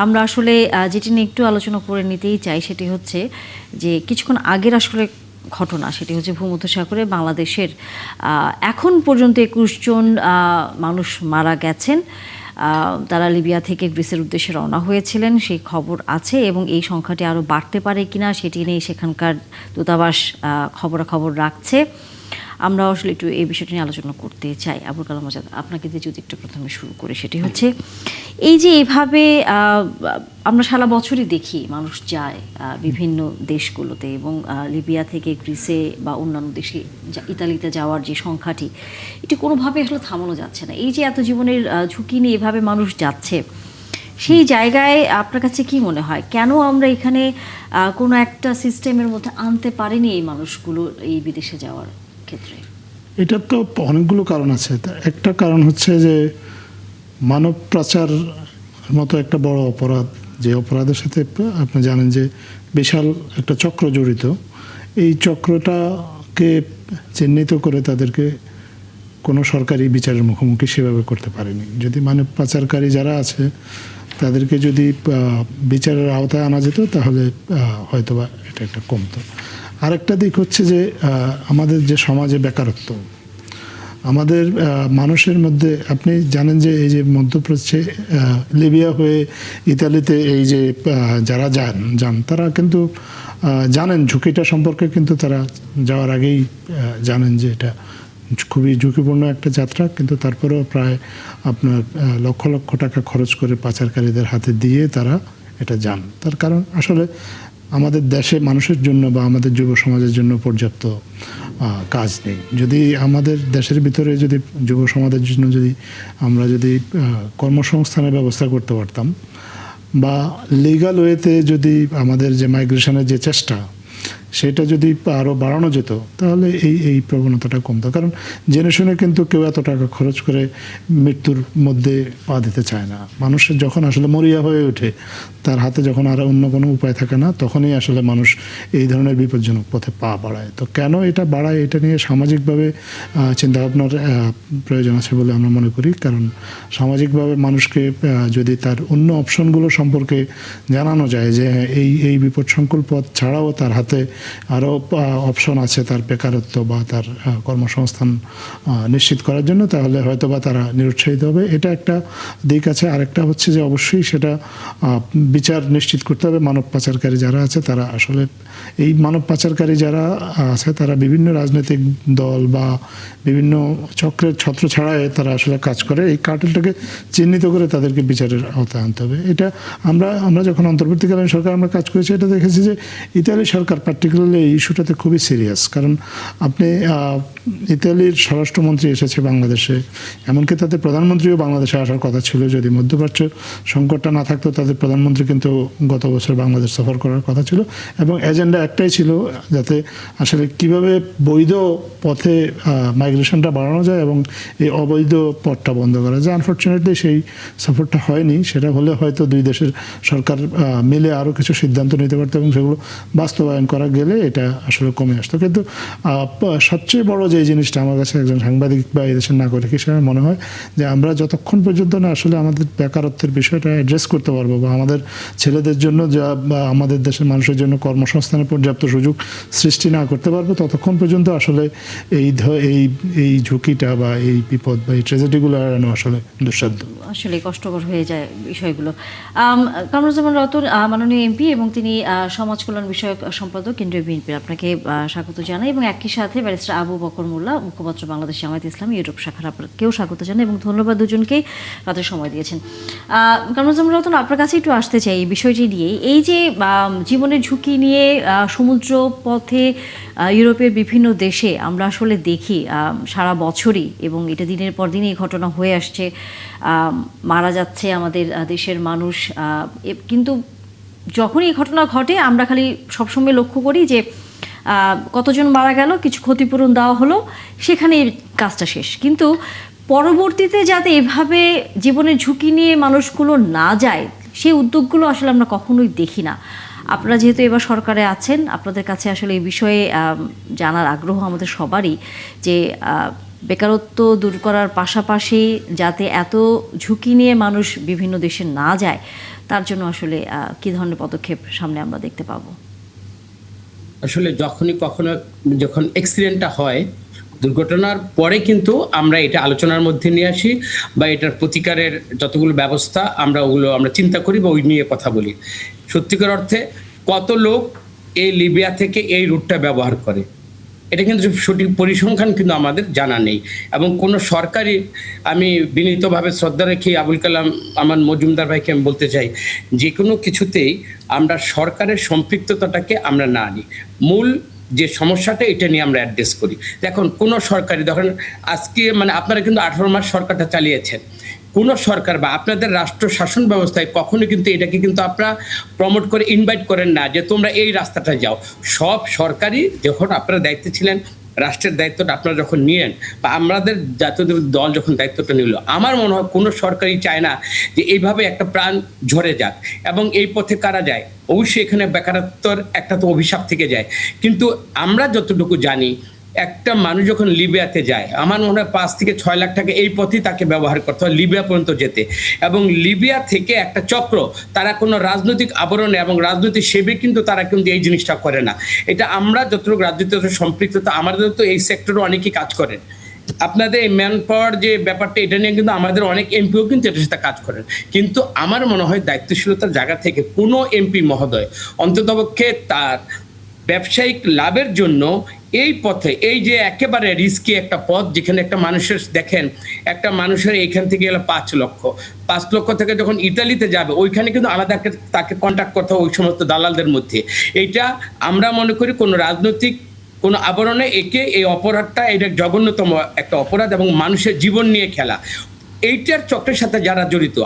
আমরা আসলে যেটি নিয়ে একটু আলোচনা করে নিতেই চাই সেটি হচ্ছে যে কিছুক্ষণ আগের আসলে ঘটনা, সেটি হচ্ছে ভূমধ্যসাগরে বাংলাদেশের এখন পর্যন্ত ২১ জন মানুষ মারা গেছেন। তারা লিবিয়া থেকে গ্রিসের উদ্দেশ্যে রওনা হয়েছিলেন, সেই খবর আছে এবং এই সংখ্যাটি আরও বাড়তে পারে কিনা সেটি নিয়ে সেখানকার দূতাবাস খবরাখবর রাখছে। আমরা আসলে একটু এই বিষয়টি নিয়ে আলোচনা করতে চাই। আবুল কালাম আজাদ, আপনাকে দিয়ে যদি একটু প্রথমে শুরু করে, সেটি হচ্ছে এই যে এভাবে আমরা সারা বছরই দেখি মানুষ যায় বিভিন্ন দেশগুলোতে এবং লিবিয়া থেকে গ্রিসে বা অন্যান্য দেশে ইতালিতে যাওয়ার যে সংখ্যাটি, এটি কোনোভাবে আসলে থামানো যাচ্ছে না। এই যে এত জীবনের ঝুঁকি নিয়ে এভাবে মানুষ যাচ্ছে, সেই জায়গায় আপনার কাছে কি মনে হয় কেন আমরা এখানে কোনো একটা সিস্টেমের মধ্যে আনতে পারিনি এই মানুষগুলো এই বিদেশে যাওয়ার ক্ষেত্রে? এটার তো অনেকগুলো কারণ আছে। একটা কারণ হচ্ছে যে মানব পাচার মতো একটা বড় অপরাধ, যে অপরাধের সাথে আপনি জানেন যে বিশাল একটা চক্র জড়িত। এই চক্রটাকে চিহ্নিত করে তাদেরকে কোনো সরকারি বিচারের মুখোমুখি সেভাবে করতে পারেনি। যদি মানব পাচারকারী যারা আছে তাদেরকে যদি বিচারের আওতায় আনা যেত তাহলে হয়তোবা এটা একটা কমতো। আরেকটা দিক হচ্ছে যে আমাদের যে সমাজে বেকারত্ব, আমাদের মানুষের মধ্যে, আপনি জানেন যে এই যে মধ্যপ্রাচ্যে লিবিয়া হয়ে ইতালিতে এই যে যারা যান তারা কিন্তু জানেন ঝুঁকিটা সম্পর্কে, কিন্তু তারা যাওয়ার আগেই জানেন যে এটা খুবই ঝুঁকিপূর্ণ একটা যাত্রা, কিন্তু তারপরেও প্রায় আপনার লক্ষ লক্ষ টাকা খরচ করে পাচারকারীদের হাতে দিয়ে তারা এটা যান। তার কারণ আসলে আমাদের দেশে মানুষের জন্য বা আমাদের যুব সমাজের জন্য পর্যাপ্ত কাজ নেই। যদি আমাদের দেশের ভিতরে যদি যুব সমাজের জন্য যদি আমরা যদি কর্মসংস্থানের ব্যবস্থা করতে পারতাম বা লিগ্যাল ওয়েতে যদি আমাদের যে মাইগ্রেশনের যে চেষ্টা সেটা যদি আরও বাড়ানো যেত তাহলে এই প্রবণতাটা কমতো। কারণ জেনে শুনে কিন্তু কেউ এত টাকা খরচ করে মৃত্যুর মধ্যে পা দিতে চায় না। মানুষের যখন আসলে মরিয়া হয়ে ওঠে, তার হাতে যখন আর অন্য কোনো উপায় থাকে না, তখনই আসলে মানুষ এই ধরনের বিপজ্জনক পথে পা বাড়ায়। তো কেন এটা বাড়ায়, এটা নিয়ে সামাজিকভাবে চিন্তাভাবনার প্রয়োজন আছে বলে আমরা মনে করি। কারণ সামাজিকভাবে মানুষকে যদি তার অন্য অপশনগুলো সম্পর্কে জানানো যায় যে এই বিপদসংকুল পথ ছাড়াও তার হাতে আরও অপশন আছে তার বেকারত্ব বা তার কর্মসংস্থান নিশ্চিত করার জন্য, তাহলে হয়তো বা তারা নিরুৎসাহিত হবে। এটা একটা দিক আছে। আরেকটা হচ্ছে যে অবশ্যই সেটা বিচার নিশ্চিত করতে হবে। মানব পাচারকারী যারা আছে তারা আসলে, এই মানব পাচারকারী যারা আছে তারা বিভিন্ন রাজনৈতিক দল বা বিভিন্ন চক্রের ছত্র ছাড়াই তারা আসলে কাজ করে। এই কার্টেলটাকে চিহ্নিত করে তাদেরকে বিচারের আওতায় আনতে হবে। এটা আমরা যখন অন্তর্বর্তীকালীন সরকার আমরা কাজ করেছি, এটা দেখেছি যে ইতালি সরকার পার্টিকুলারলি এই ইস্যুটাতে খুবই সিরিয়াস। কারণ আপনি ইতালির স্বরাষ্ট্রমন্ত্রী এসেছে বাংলাদেশে, এমনকি তাদের প্রধানমন্ত্রীও বাংলাদেশে আসার কথা ছিল। যদি মধ্যপ্রাচ্য সংকটটা না থাকতো তাদের প্রধানমন্ত্রী কিন্তু গত বছর বাংলাদেশ সফর করার কথা ছিল, এবং এজেন্ডা একটাই ছিল যাতে আসলে কিভাবে বৈধ পথে মাইগ্রেশনটা বাড়ানো যায় এবং এই অবৈধ পথটা বন্ধ করা যায়। আনফর্চুনেটলি সেই সফরটা হয়নি। সেটা হলে হয়তো দুই দেশের সরকার মিলে আরও কিছু সিদ্ধান্ত নিতে পারতো এবং সেগুলো বাস্তবায়ন করা গেলে এটা আসলে কমে আসতো। কিন্তু সবচেয়ে বড় যে জিনিসটা আমার কাছে একজন সাংবাদিক বা এই দেশের নাগরিক হিসেবে মনে হয় যে আমরা যতক্ষণ পর্যন্ত না আসলে আমাদের বেকারত্বের বিষয়টা অ্যাড্রেস করতে পারবো বা আমাদের ছেলেদের জন্য বা আমাদের দেশের মানুষের জন্য কর্মসংস্থানের পর্যাপ্ত সুযোগ সৃষ্টি না করতে পারবো, ততক্ষণ পর্যন্ত আসলে এই ঝুঁকিটা বা এই বিপদ বা এই ট্র্যাজেডিগুলো এড়ানো আসলে দুঃসাধ্য। আসলে কষ্টকর হয়ে যায় বিষয়গুলো। কামরুজ্জামান রতন মাননীয় এমপি এবং তিনি সমাজ কল্যাণ বিষয়ক সম্পাদক কেন্দ্রীয় বিএনপির, আপনাকে স্বাগত জানাই এবং একই সাথে ব্যারিস্টার আবু বকর মোল্লা, মুখপাত্র বাংলাদেশ জামায়াত ইসলামী ইউরোপ শাখার, আপনাকেও স্বাগত জানাই এবং ধন্যবাদ দুজনকেই রাতের সময় দিয়েছেন। কামরুজ্জামান রতন, আপনার কাছে একটু আসতে চাই এই বিষয়টি নিয়ে। এই যে জীবনের ঝুঁকি নিয়ে সমুদ্র পথে ইউরোপের বিভিন্ন দেশে আমরা আসলে দেখি সারা বছরই, এবং এটা দিনের পর দিন এই ঘটনা হয়ে আসছে, মারা যাচ্ছে আমাদের দেশের মানুষ। কিন্তু যখন এই ঘটনা ঘটে আমরা খালি সবসময় লক্ষ্য করি যে কতজন মারা গেল, কিছু ক্ষতিপূরণ দেওয়া হলো, সেখানে কাজটা শেষ। কিন্তু পরবর্তীতে যাতে এভাবে জীবনের ঝুঁকি নিয়ে মানুষগুলো না যায়, সেই উদ্যোগগুলো আসলে আমরা কখনোই দেখি না। আপনারা যেহেতু এবার সরকারে আছেন, আপনাদের কাছে আসলে এই বিষয়ে জানার আগ্রহ আমাদের সবারই, যে বেকারত্ব দূর করার পাশাপাশি যাতে এত ঝুঁকি নিয়ে মানুষ বিভিন্ন দেশে না যায়, তার জন্য আসলে কী ধরনের পদক্ষেপ সামনে আমরা দেখতে পাবো? আসলে যখন অ্যাক্সিডেন্টটা হয়, দুর্ঘটনার পরে কিন্তু আমরা এটা আলোচনার মধ্যে নিয়ে আসি বা এটার প্রতিকারের যতগুলো ব্যবস্থা আমরা চিন্তা করি বা ওই নিয়ে কথা বলি। সত্যিকার অর্থে কত লোক এই লিবিয়া থেকে এই রুটটা ব্যবহার করে, এটা কিন্তু সঠিক পরিসংখ্যান কিন্তু আমাদের জানা নেই। এবং কোনো সরকারি, আমি বিনীতভাবে শ্রদ্ধা রেখে আবুল কালাম আমার মজুমদার ভাইকে আমি বলতে চাই, যে কোনো কিছুতেই আমরা সরকারের সম্পৃক্ততাটাকে আমরা না নিই, মূল যে সমস্যাটা এটা নিয়ে আমরা অ্যাড্রেস করি। দেখুন কোনো সরকারি, ধরেন আজকে আপনারা কিন্তু 18 মাস সরকারটা চালিয়েছেন, কোনো সরকার বা আপনাদের রাষ্ট্র শাসন ব্যবস্থায় কখনো কিন্তু এটাকে কিন্তু আপনারা প্রমোট করে ইনভাইট করেন না যে তোমরা এই রাস্তাটা যাও। সব সরকারি যখন আপনারা দায়িত্বে ছিলেন, রাষ্ট্রের দায়িত্বটা আপনারা যখন নিলেন বা আমাদের জাতীয় দল যখন দায়িত্বটা নিল, আমার মনে হয় কোনো সরকারই চায় না যে এইভাবে একটা প্রাণ ঝরে যাক। এবং এই পথে কারা যায়, অবশ্যই এখানে বেকারত্বর একটা তো অভিশাপ থেকে যায়। কিন্তু আমরা যতটুকু জানি, একটা মানুষ যখন লিবিয়াতে যায়, আমার মনে হয় 5 থেকে 6 লাখ টাকা এই পথেই তাকে ব্যবহার করতে হয় লিবিয়া পর্যন্ত যেতে। এবং লিবিয়া থেকে একটা চক্র, তারা কোনো রাজনৈতিক আবরণে এবং রাজনৈতিক সেবে কিন্তু তারা কিন্তু এই জিনিসটা করে না। এটা আমরা যতটুকু রাজনীতির সম্পৃক্ততা, আমাদের তো এই সেক্টরে অনেকেই কাজ করেন। আপনাদের এই ম্যান পাওয়ার যে ব্যাপারটা, এটা নিয়ে কিন্তু আমাদের অনেক এমপিও কিন্তু এটার সাথে কাজ করেন। কিন্তু আমার মনে হয় দায়িত্বশীলতার জায়গা থেকে কোনো এমপি মহোদয় অন্ততপক্ষে তার ব্যবসায়িক লাভের জন্য এই পথে, এই যে একেবারে রিস্কি একটা পথ, যেখানে একটা মানুষের, দেখেন একটা মানুষের এইখান থেকে গেলে 5 লক্ষ থেকে যখন ইতালিতে যাবে, ওইখানে কিন্তু আলাদা তাকে কন্ট্যাক্ট করতে হবে ওই সমস্ত দালালদের মধ্যে। এইটা আমরা মনে করি কোনো রাজনৈতিক কোনো আবরণে একে এই অপরাধটা, এটা জঘন্যতম একটা অপরাধ এবং মানুষের জীবন নিয়ে খেলা। এইটার চক্রের সাথে যারা জড়িত,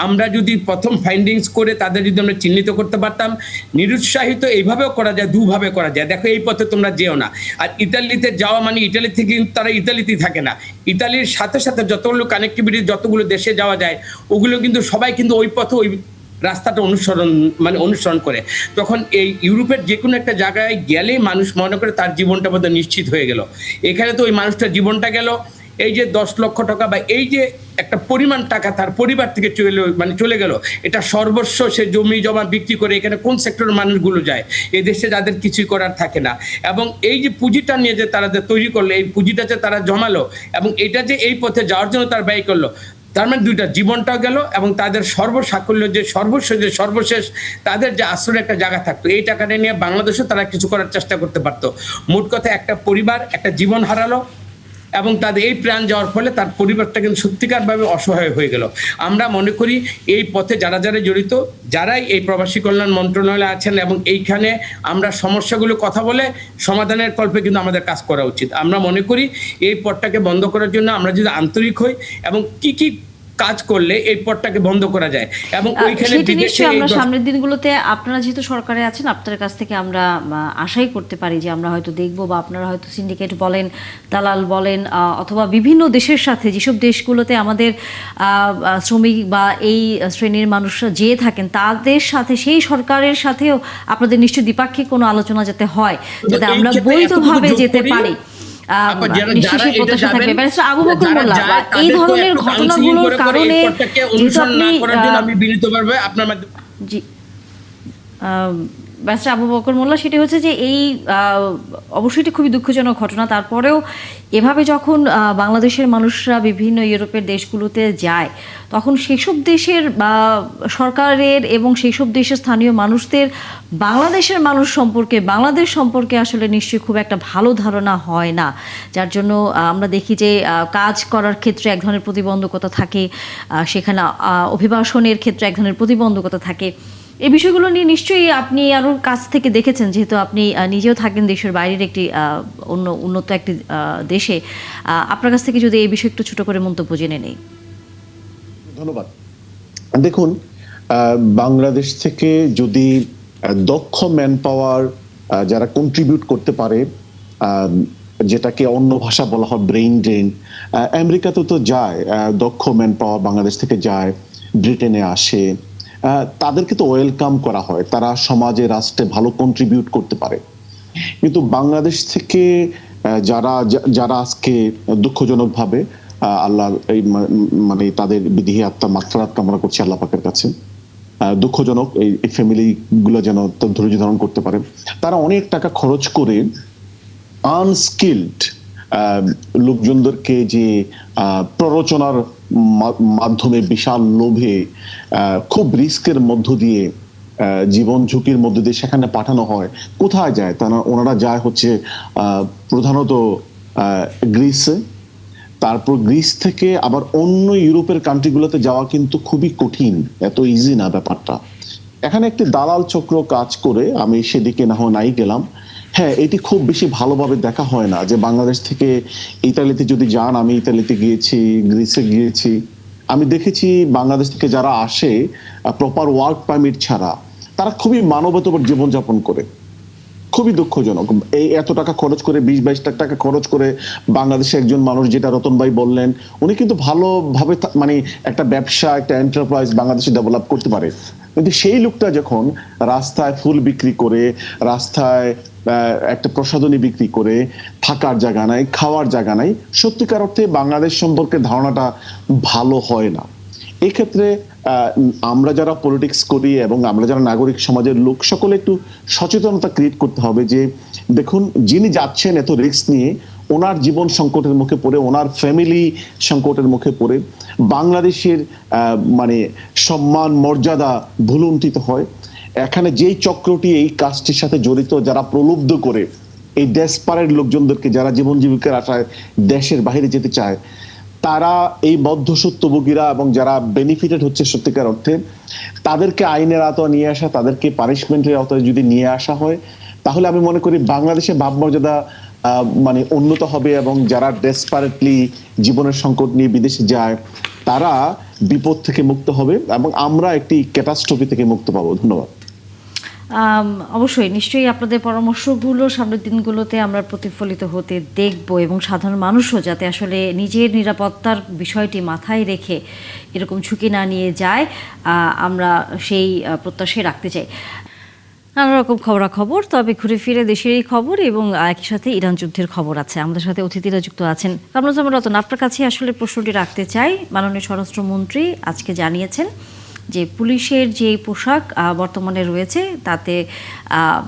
আমরা যদি প্রথম ফাইন্ডিংস করে তাদের যদি আমরা চিহ্নিত করতে পারতাম, নিরুৎসাহিত এইভাবেও করা যায়, দুভাবে করা যায়। দেখো এই পথে তোমরা যেও না। আর ইতালিতে যাওয়া মানে ইতালি থেকে তারা ইতালিতেই থাকে না, ইতালির সাথে সাথে যতগুলো কানেক্টিভিটি, যতগুলো দেশে যাওয়া যায়, ওগুলো কিন্তু সবাই কিন্তু ওই পথে ওই রাস্তাটা অনুসরণ করে। তখন এই ইউরোপের যে কোনো একটা জায়গায় গেলেই মানুষ মনে করে তার জীবনটা বোধহয় নিশ্চিত হয়ে গেল। এখানে তো ওই মানুষটার জীবনটা গেল, এই যে 10 লক্ষ টাকা বা এই যে একটা পরিমাণ টাকা তার পরিবার থেকে চলে গেল, এটা সর্বস্ব সে জমি জমা বিক্রি করে এখানে কোন সেক্টরের মানুষগুলো যায়, এই দেশে যাদের কিছুই করার থাকে না। এবং এই যে পুঁজিটা নিয়ে যে তারা তৈরি করলো, এই পুঁজিটা যে তারা জমালো এবং এটা যে এই পথে যাওয়ার জন্য তার ব্যয় করলো, তার মানে দুইটা জীবনটাও গেল এবং তাদের সর্বসাকল্য যে সর্বশেষ তাদের যে আশ্রয়ের একটা জায়গা থাকতো, এই টাকাটা নিয়ে বাংলাদেশে তারা কিছু করার চেষ্টা করতে পারতো। মোট কথা একটা পরিবার একটা জীবন হারালো এবং তাদের এই প্রাণ যাওয়ার ফলে তার পরিবারটা কিন্তু সত্যিকারভাবে অসহায় হয়ে গেল। আমরা মনে করি এই পথে যারা জড়িত, যারাই এই প্রবাসী কল্যাণ মন্ত্রণালয়ে আছেন এবং এইখানে আমরা সমস্যাগুলো কথা বলে সমাধানের কল্পে কিন্তু আমাদের কাজ করা উচিত। আমরা মনে করি এই পথটাকে বন্ধ করার জন্য আমরা যদি আন্তরিক হই এবং কি কাজ করলে এই পথটাকে বন্ধ করা যায় এবং ওইখানে আমরা সামনের দিনগুলোতে আপনারা যেহেতু সরকারে আছেন, আপনাদের কাছ থেকে আমরা আশাই করতে পারি যে আমরা হয়তো দেখবো বা আপনারা হয়তো সিন্ডিকেট বলেন, দালাল বলেন, অথবা বিভিন্ন দেশের সাথে, যেসব দেশগুলোতে আমাদের শ্রমিক বা এই শ্রেণীর মানুষরা যেয়ে থাকেন, তাদের সাথে, সেই সরকারের সাথেও আপনাদের নিশ্চয়ই দ্বিপাক্ষিক কোনো আলোচনা যাতে হয়, যাতে আমরা বৈধভাবে যেতে পারি। আবু বকর মোল্লা, এই ধরনের ঘটনাগুলোর কারণে ব্যারিস্টার আবু বকর মোল্লা, সেটা হচ্ছে যে এই অবশ্যই এটি খুবই দুঃখজনক ঘটনা। তারপরেও এভাবে যখন বাংলাদেশের মানুষরা বিভিন্ন ইউরোপের দেশগুলোতে যায়, তখন সেসব দেশের সরকারের এবং সেসব দেশের স্থানীয় মানুষদের বাংলাদেশের মানুষ সম্পর্কে, বাংলাদেশ সম্পর্কে আসলে নিশ্চয়ই খুব একটা ভালো ধারণা হয় না। যার জন্য আমরা দেখি যে কাজ করার ক্ষেত্রে এক ধরনের প্রতিবন্ধকতা থাকে, সেখানে অভিবাসনের ক্ষেত্রে এক ধরনের প্রতিবন্ধকতা থাকে। এই বিষয়গুলো নিয়ে নিশ্চয়ই আপনি আরও কাছ থেকে দেখেছেন, যেহেতু আপনি নিজেও থাকেন দেশের বাইরের একটি উন্নত একটি দেশে। আপনার কাছ থেকে যদি এই বিষয়ে একটু ছোট করে মন্তব্য জেনে নেই। ধন্যবাদ। দেখুন, বাংলাদেশ থেকে যদি দক্ষ ম্যান পাওয়ার যারা কন্ট্রিবিউট করতে পারে, যেটাকে অন্য ভাষা বলা হয় ব্রেইন ড্রেন, আমেরিকাতে তো যায় দক্ষ ম্যান পাওয়ার, বাংলাদেশ থেকে যায়, ব্রিটেনে আসে, তাদেরকে তো ওয়েলকাম করা হয়, তারা সমাজে রাষ্ট্রে ভালো কন্ট্রিবিউট করতে পারে। কিন্তু বাংলাদেশ থেকে যারা আজকে দুঃখজনকভাবে আল্লাহ এই মানে তাদের বিদেহী আত্মা মাগফিরাত কামনা করছি আল্লাহ পাকের কাছে। দুঃখজনক এই ফ্যামিলি গুলো যেন ধৈর্য ধারণ করতে পারে। তারা অনেক টাকা খরচ করে আনস্কিলড লোকজনদেরকে যে প্ররোচনার মাধ্যমে বিশাল লোভে খুব রিস্কের মধ্য দিয়ে জীবন ঝুঁকির মধ্য দিয়ে সেখানে পাঠানো হয়। কোথায় যায় তারা? ওনারা যায় হচ্ছে প্রধানত গ্রিসে। তারপর গ্রিস থেকে আবার অন্য ইউরোপের কান্ট্রিগুলোতে যাওয়া কিন্তু খুবই কঠিন, এত ইজি না ব্যাপারটা। এখানে একটি দালাল চক্র কাজ করে, আমি সেদিকে না হয় নাই গেলাম। হ্যাঁ, এটি খুব বেশি ভালোভাবে দেখা হয় না যে বাংলাদেশ থেকে ইতালিতে যদি যান, আমি ইতালিতে গিয়েছি, গ্রিসে গিয়েছি, আমি দেখেছি বাংলাদেশ থেকে যারা আসে প্রপার ওয়ার্ক পারমিট ছাড়া তারা খুবই মানবতার জীবনযাপন করে। খুবই দুঃখজনক। এই এত টাকা খরচ করে 20-22 লাখ টাকা খরচ করে বাংলাদেশে একজন মানুষ, যেটা রতন ভাই বললেন, উনি কিন্তু ভালোভাবে মানে একটা ব্যবসা, একটা এন্টারপ্রাইজ বাংলাদেশে ডেভেলপ করতে পারে। কিন্তু সেই লোকটা যখন রাস্তায় ফুল বিক্রি করে, রাস্তায় একটা প্রসাধনী বিক্রি করে, থাকার জায়গা নাই, খাওয়ার জায়গা নাই, সত্যিকার অর্থে বাংলাদেশ সম্পর্কে ধারণাটা ভালো হয় না। এই ক্ষেত্রে আমরা যারা পলিটিক্স করি এবং আমরা যারা নাগরিক সমাজের লোক, সকলে একটু সচেতনতা ক্রিয়েট করতে হবে যে দেখুন, যিনি যাচ্ছেন এত রিস্ক নিয়ে, ওনার জীবন সংকটের মুখে পড়ে, ওনার ফ্যামিলি সংকটের মুখে পড়ে বাংলাদেশের মানে সম্মান মর্যাদা ভুলুণ্ঠিত হয়। এখানে যেই চক্রটি এই কাজটির সাথে জড়িত, যারা প্রলুব্ধ করে এই ডেসপারেট লোকজনদেরকে, যারা জীবন জীবিকার আশায় দেশের বাইরে যেতে চায়, তারা এই মধ্যস্বত্বভোগীরা এবং যারা বেনিফিটেড হচ্ছে সত্যিকার অর্থে, তাদেরকে আইনের আওতায় নিয়ে আসা, তাদেরকে পানিশমেন্টের আওতায় যদি নিয়ে আসা হয়, তাহলে আমি মনে করি বাংলাদেশে ভাবমর্যাদা মানে উন্নত হবে এবং যারা ডেসপারেটলি জীবনের সংকট নিয়ে বিদেশে যায় তারা বিপদ থেকে মুক্ত হবে এবং আমরা একটি ক্যাটাস্ট্রফি থেকে মুক্ত পাবো। ধন্যবাদ। অবশ্যই, নিশ্চয়ই আপনাদের পরামর্শগুলো সামনের দিনগুলোতে আমরা প্রতিফলিত হতে দেখব এবং সাধারণ মানুষও যাতে আসলে নিজের নিরাপত্তার বিষয়টি মাথায় রেখে এরকম ঝুঁকি না নিয়ে যায়, আমরা সেই প্রত্যাশাই রাখতে চাই। নানা রকম খবরাখবর, তবে ঘুরে ফিরে দেশেরই খবর এবং একই সাথে ইরান যুদ্ধের খবর আছে। আমাদের সাথে অতিথিরা যুক্ত আছেন। কামরুজ্জামান রতন, আপনার কাছে আসলে প্রশ্নটি রাখতে চাই। মাননীয় স্বরাষ্ট্রমন্ত্রী আজকে জানিয়েছেন যে পুলিশের যে পোশাক বর্তমানে রয়েছে তাতে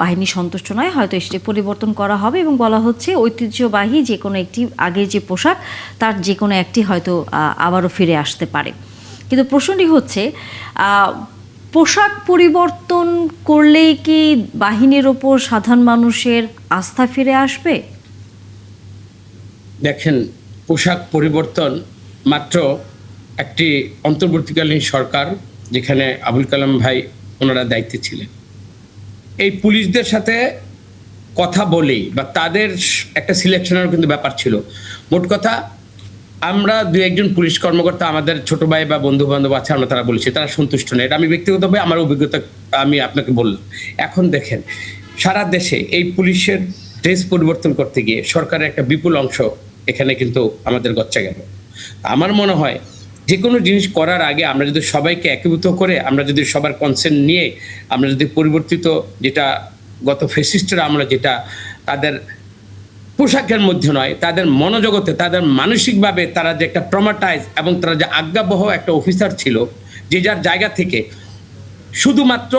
বাহিনী সন্তুষ্ট নয়, হয়তো এটি পরিবর্তন করা হবে এবং বলা হচ্ছে ঐতিহ্যবাহী যে কোনো একটি আগের যে পোশাক তার যে কোনো একটি হয়তো আবারও ফিরে আসতে পারে। কিন্তু প্রশ্নটি হচ্ছে, পোশাক পরিবর্তন করলেই কি বাহিনীর ওপর সাধারণ মানুষের আস্থা ফিরে আসবে? দেখেন, পোশাক পরিবর্তন মাত্র একটি অন্তর্বর্তীকালীন সরকার, যেখানে আবুল কালাম ভাই ওনারা দায়িত্বে ছিলেন, এই পুলিশদের সাথে কথা বলেই বা তাদের একটা সিলেকশনের কিন্তু ব্যাপার ছিল। মোট কথা, আমরা দু একজন পুলিশ কর্মকর্তা, আমাদের ছোট ভাই বা বন্ধু বান্ধব আছে, আমরা তারা বলেছি তারা সন্তুষ্ট নয়। এটা আমি ব্যক্তিগতভাবে আমার অভিজ্ঞতা আমি আপনাকে বললাম। এখন দেখেন, সারা দেশে এই পুলিশের ড্রেস পরিবর্তন করতে গিয়ে সরকারের একটা বিপুল অংশ এখানে কিন্তু আমাদের গচ্চা গেল। আমার মনে হয় যে কোনো জিনিস করার আগে আমরা যদি সবাইকে একীভূত করে, আমরা যদি সবার কনসেন্ট নিয়ে, আমরা যদি পরিবর্তিত, যেটা গত ফ্যাসিস্টরা আমরা যেটা তাদের পোশাকের মধ্যে নয়, তাদের মনোজগতে, তাদের মানসিকভাবে তারা যে একটা ট্রমাটাইজ এবং তারা যে আজ্ঞাবহ একটা অফিসার ছিল, যে যার জায়গা থেকে শুধুমাত্র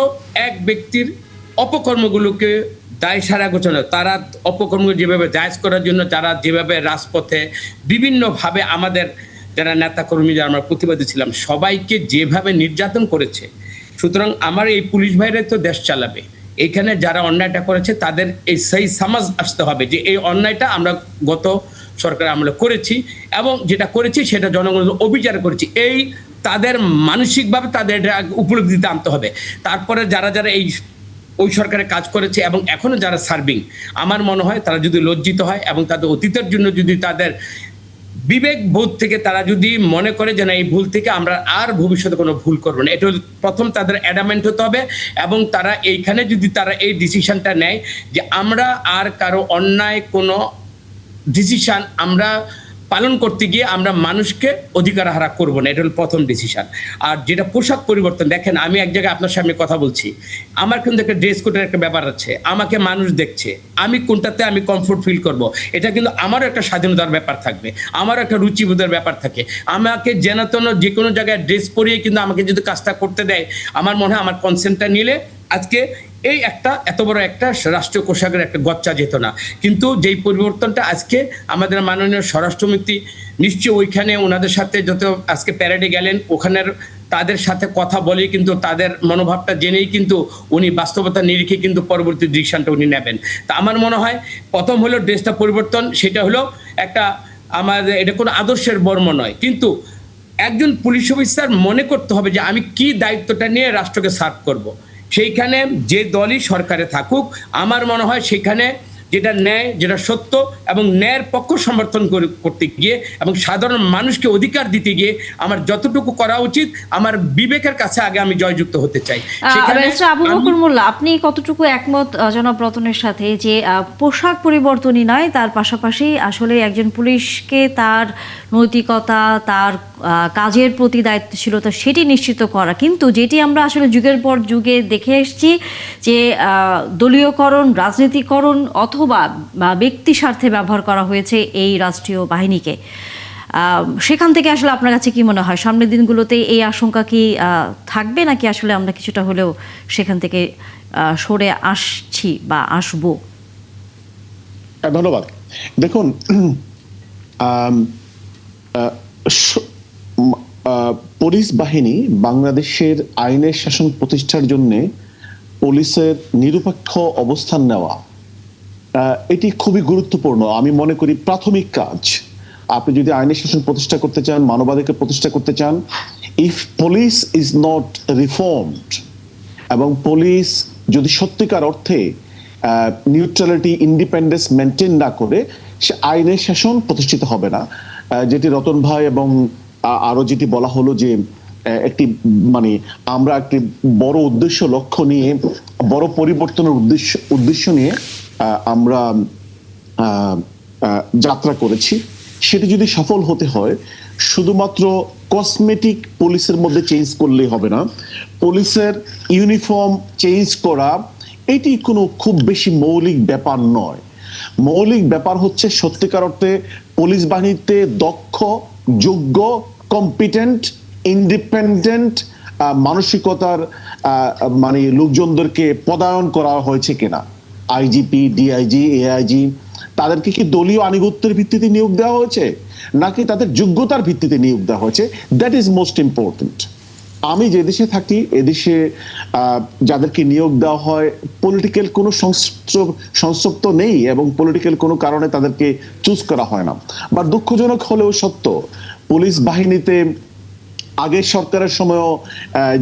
এক ব্যক্তির অপকর্মগুলোকে দায় সারা ঘোষণা, তারা অপকর্ম যেভাবে জায়েজ করার জন্য যারা যেভাবে রাজপথে বিভিন্নভাবে আমাদের যারা নেতাকর্মী, যারা আমরা প্রতিবাদী ছিলাম, সবাইকে যেভাবে নির্যাতন করেছে। সুতরাং আমার এই পুলিশ ভাইরাই তো দেশ চালাবে। এখানে যারা অন্যায়টা করেছে তাদের এই সেই সমাজ আসতে হবে যে এই অন্যায়টা আমরা গত সরকার আমরা করেছি এবং যেটা করেছি সেটা জনগণের অবিচার করেছি, এই তাদের মানসিকভাবে তাদের উপলব্ধিতে আনতে হবে। তারপরে যারা যারা এই ওই সরকারে কাজ করেছে এবং এখনো যারা সার্ভিং, আমার মনে হয় তারা যদি লজ্জিত হয় এবং তাদের অতীতের জন্য যদি তাদের বিবেক বোধ থেকে তারা যদি মনে করে যে না, এই ভুল থেকে আমরা আর ভবিষ্যতে কোনো ভুল করবো না, এটা প্রথম তাদের অ্যাডামেন্ট হতে হবে। এবং তারা এইখানে যদি তারা এই ডিসিশনটা নেয় যে আমরা আর কারো অন্যায় কোনো ডিসিশন আমরা পালন করতে গিয়ে আমরা মানুষকে অধিকার হারা করবো না, এটা হলো প্রথম ডিসিশন। আর যেটা পোশাক পরিবর্তন, দেখেন আমি এক জায়গায় আপনার সামনে কথা বলছি, আমার কিন্তু একটা ড্রেস কোডের একটা ব্যাপার আছে, আমাকে মানুষ দেখছে, আমি কোনটাতে আমি কমফোর্ট ফিল করব, এটা কিন্তু আমারও একটা স্বাধীনতার ব্যাপার থাকবে, আমারও একটা রুচিবোধের ব্যাপার থাকে। আমাকে যেন যে কোনো জায়গায় ড্রেস পরিয়ে কিন্তু আমাকে যদি কাজটা করতে দেয়, আমার মনে হয় আমার কনসেন্টটা নিলে আজকে এই একটা এত বড় একটা রাষ্ট্রীয় কোষাগার একটা গচ্চা যেত না। কিন্তু যেই পরিবর্তনটা আজকে আমাদের মাননীয় স্বরাষ্ট্রমন্ত্রী নিশ্চয়ই ওইখানে ওনাদের সাথে যত আজকে প্যারেডে গেলেন, ওখানের তাদের সাথে কথা বলেই কিন্তু তাদের মনোভাবটা জেনেই কিন্তু উনি বাস্তবতা নিরিখে কিন্তু পরবর্তী ডিসিশনটা উনি নেবেন। তা আমার মনে হয় প্রথম হলো ড্রেসটা পরিবর্তন, সেটা হলো একটা আমাদের এটা কোনো আদর্শের বর্ম নয়, কিন্তু একজন পুলিশ অফিসার মনে করতে হবে যে আমি কি দায়িত্বটা নিয়ে রাষ্ট্রকে সার্ভ করব। সেইখানে যে দলই সরকারে থাকুক, আমার মনে হয় সেখানে যেটা ন্যায়, যেটা সত্য এবং ন্যায়ের পক্ষ সমর্থন করতে গিয়ে এবং সাধারণ মানুষকে অধিকার দিতে গিয়ে আমার যতটুকু করা উচিত, আমার বিবেকের কাছে আগে আমি জয়যুক্ত হতে চাই। ব্যারিস্টার আবু বকর মোল্লা, আপনি কতটুকু একমত জনাব রতনের সাথে যে পোশাক পরিবর্তনই নয়, তার পাশাপাশি আসলে একজন পুলিশকে তার নৈতিকতা, তার কাজের প্রতি দায়িত্বশীলতা সেটি নিশ্চিত করা, কিন্তু যেটি আমরা আসলে যুগের পর যুগে দেখে এসেছি যে দলীয়করণ, রাজনীতিকরণ অথবা ব্যক্তি স্বার্থে ব্যবহার করা হয়েছে এই রাষ্ট্রীয় বাহিনীকে, সেখান থেকে আসলে আপনার কাছে কি মনে হয় সামনের দিনগুলোতে এই আশঙ্কা কি থাকবে, নাকি আসলে আমরা কিছুটা হলেও সেখান থেকে সরে আসছি বা আসবো? ধন্যবাদ। দেখুন, পুলিশ বাহিনী বাংলাদেশের আইনের শাসন প্রতিষ্ঠার জন্য পুলিশের নিরপেক্ষ অবস্থান নেওয়া এটি খুবই গুরুত্বপূর্ণ। আমি মনে করি প্রাথমিক কাজ। আপনি যদি আইনের শাসন প্রতিষ্ঠা করতে চান, মানবাধিকার প্রতিষ্ঠা করতে চান, if police is not reformed এবং পুলিশ যদি সত্যিকার অর্থে নিউট্রালিটি, ইন্ডিপেন্ডেন্স মেনটেন না করে, সে আইনের শাসন প্রতিষ্ঠিত হবে না। যেটি রতন ভাই এবং আরো যেটি বলা হলো যে একটি মানে আমরা একটি বড় উদ্দেশ্য, লক্ষ্য নিয়ে, বড় পরিবর্তনের উদ্দেশ্য নিয়ে আমরা যাত্রা করেছি। সেটি যদি সফল হতে হয়, শুধুমাত্র কসমেটিক পুলিশের মধ্যে চেঞ্জ করলেই হবে না। পুলিশের ইউনিফর্ম চেঞ্জ করা এটি কোনো খুব বেশি মৌলিক ব্যাপার নয়। মৌলিক ব্যাপার হচ্ছে সত্যিকার অর্থে পুলিশ বাহিনীতে দক্ষ, যোগ্য, কম্পিটেন্ট, ইন্ডিপেন্ডেন্ট মানসিকতার মানে লোকজনদেরকে পদায়ন করা হয়েছে কিনা। আইজিপি, ডিআইজি, এআইজি, তাদেরকে কি দলীয় আনুগত্যের ভিত্তিতে নিয়োগ দেওয়া হয়েছে নাকি তাদের যোগ্যতার ভিত্তিতে নিয়োগ দেওয়া হয়েছে? That is most important. আমি যে দেশে থাকি, এদেশে যাদেরকে নিয়োগ দেওয়া হয় পলিটিক্যাল কোনো সংশ্লিষ্ট নেই এবং পলিটিক্যাল কোনো কারণে তাদেরকে চুজ করা হয় না। বা দুঃখজনক হলেও সত্য, পুলিশ বাহিনীতে আগের সরকারের সময়ও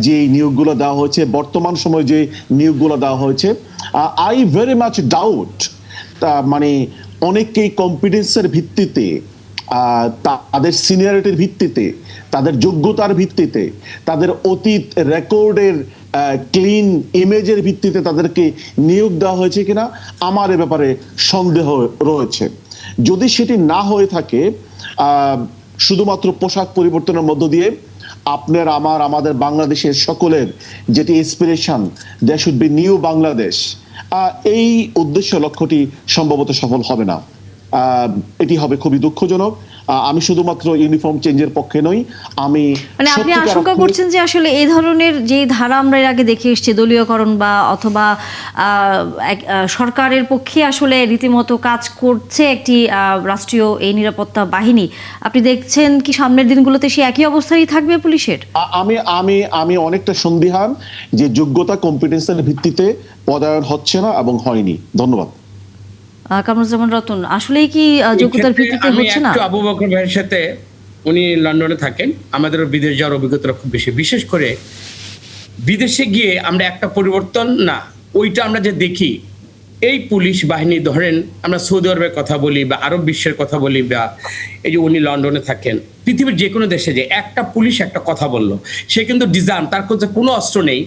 যে নিয়োগগুলো দেওয়া হয়েছে, বর্তমান সময়ে যে নিয়োগগুলো দেওয়া হয়েছে, আই ভেরি মাচ ডাউট মানে অনেককেই কম্পিটেন্সের ভিত্তিতে, তাদের সিনিয়রিটির ভিত্তিতে, তাদের যোগ্যতার ভিত্তিতে, তাদের অতীত রেকর্ডের ক্লিন ইমেজের ভিত্তিতে তাদেরকে নিয়োগ দেওয়া হয়েছে কিনা আমার এ ব্যাপারে সন্দেহ রয়েছে। যদি সেটি না হয়ে থাকে, শুধুমাত্র পোশাক পরিবর্তনের মধ্য দিয়ে আপনার, আমাদের বাংলাদেশের সকলের যেটি inspiration, that should be new Bangladesh, এই উদ্দেশ্য লক্ষ্যটি সম্ভবত সফল হবে না। এটি হবে খুবই দুঃখজনক। আমি শুধুমাত্র ইউনিফর্ম চেঞ্জের পক্ষে নই, আমি মানে আপনি আশঙ্কা করছেন যে আসলে এই ধরনের যে ধারা আমরা এর আগে দেখে এসেছি, দলীয়করণ বা অথবা সরকারের পক্ষে আসলে রীতিমতো কাজ করছে একটি রাষ্ট্রীয় এই নিরাপত্তা বাহিনী, আপনি দেখছেন কি সামনের দিনগুলোতে সে একই অবস্থায় থাকবে পুলিশের? আমি অনেকটা সন্দিহান যে যোগ্যতা, কম্পিটেন্সের ভিত্তিতে পদায়ন হচ্ছে না এবং হয়নি। ধন্যবাদ। কামরুজ্জামান রতন, আসলেই কি যোগ্যতার ভিত্তিতে হচ্ছে না? আবু বকর ভাইয়ের সাথে, উনি লন্ডনে থাকেন, আমাদের বিদেশ যাওয়ার অভিজ্ঞতা খুব বেশি। বিশেষ করে বিদেশে গিয়ে আমরা একটা পরিবর্তন না, ওইটা আমরা যে দেখি, এই পুলিশ বাহিনী ধরেন আমরা সৌদি আরবের কথা বলি বা আরব বিশ্বের কথা বলি, বা এই যে উনি লন্ডনে থাকেন, পৃথিবীর যে কোনো দেশে যে একটা পুলিশ একটা কথা বললো, সে কিন্তু ডিজার্ম, তার কাছে কোনো অস্ত্র নেই,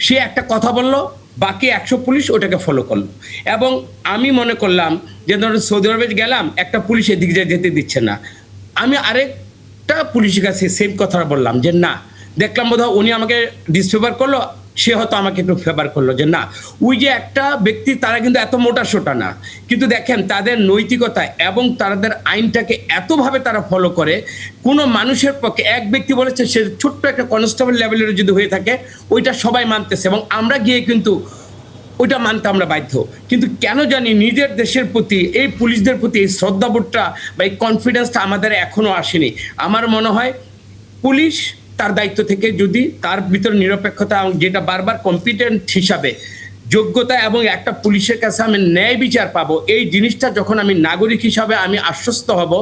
সে একটা কথা বললো, বাকি 100 পুলিশ ওটাকে ফলো করলো। এবং আমি মনে করলাম যে ধরুন সৌদি আরবে গেলাম, একটা পুলিশ এদিক দিয়ে যেতে দিচ্ছে না, আমি আরেকটা পুলিশের কাছে সেম কথাটা বললাম যে না, দেখলাম বোধহয় উনি আমাকে ডিসফেভার করলো, সে হয়তো আমাকে একটু ফেভার করলো, যে না ওই যে একটা ব্যক্তি, তারা কিন্তু এত মোটা সোটা না, কিন্তু দেখেন তাদের নৈতিকতা এবং তাদের আইনটাকে এতভাবে তারা ফলো করে, কোনো মানুষের পক্ষে, এক ব্যক্তি বলেছে সে ছোট্ট একটা কনস্টেবল লেভেলের যদি হয়ে থাকে ওইটা সবাই মানতেছে এবং আমরা গিয়ে কিন্তু ওইটা মানতে আমরা বাধ্য। কিন্তু কেন জানি নিজের দেশের প্রতি, এই পুলিশদের প্রতি এই শ্রদ্ধাবোধটা বা এই কনফিডেন্সটা আমাদের এখনো আসেনি। আমার মনে হয় পুলিশ তার দায়িত্ব থেকে যদি তার ভিতর নিরপেক্ষতা, যেটা বারবার কম্পিটেন্ট হিসাবে যোগ্যতা এবং একটা পুলিশের কাছে আমি ন্যায় বিচার পাবো, এই জিনিসটা যখন আমি নাগরিক হিসাবে আমি আশ্বস্ত হব,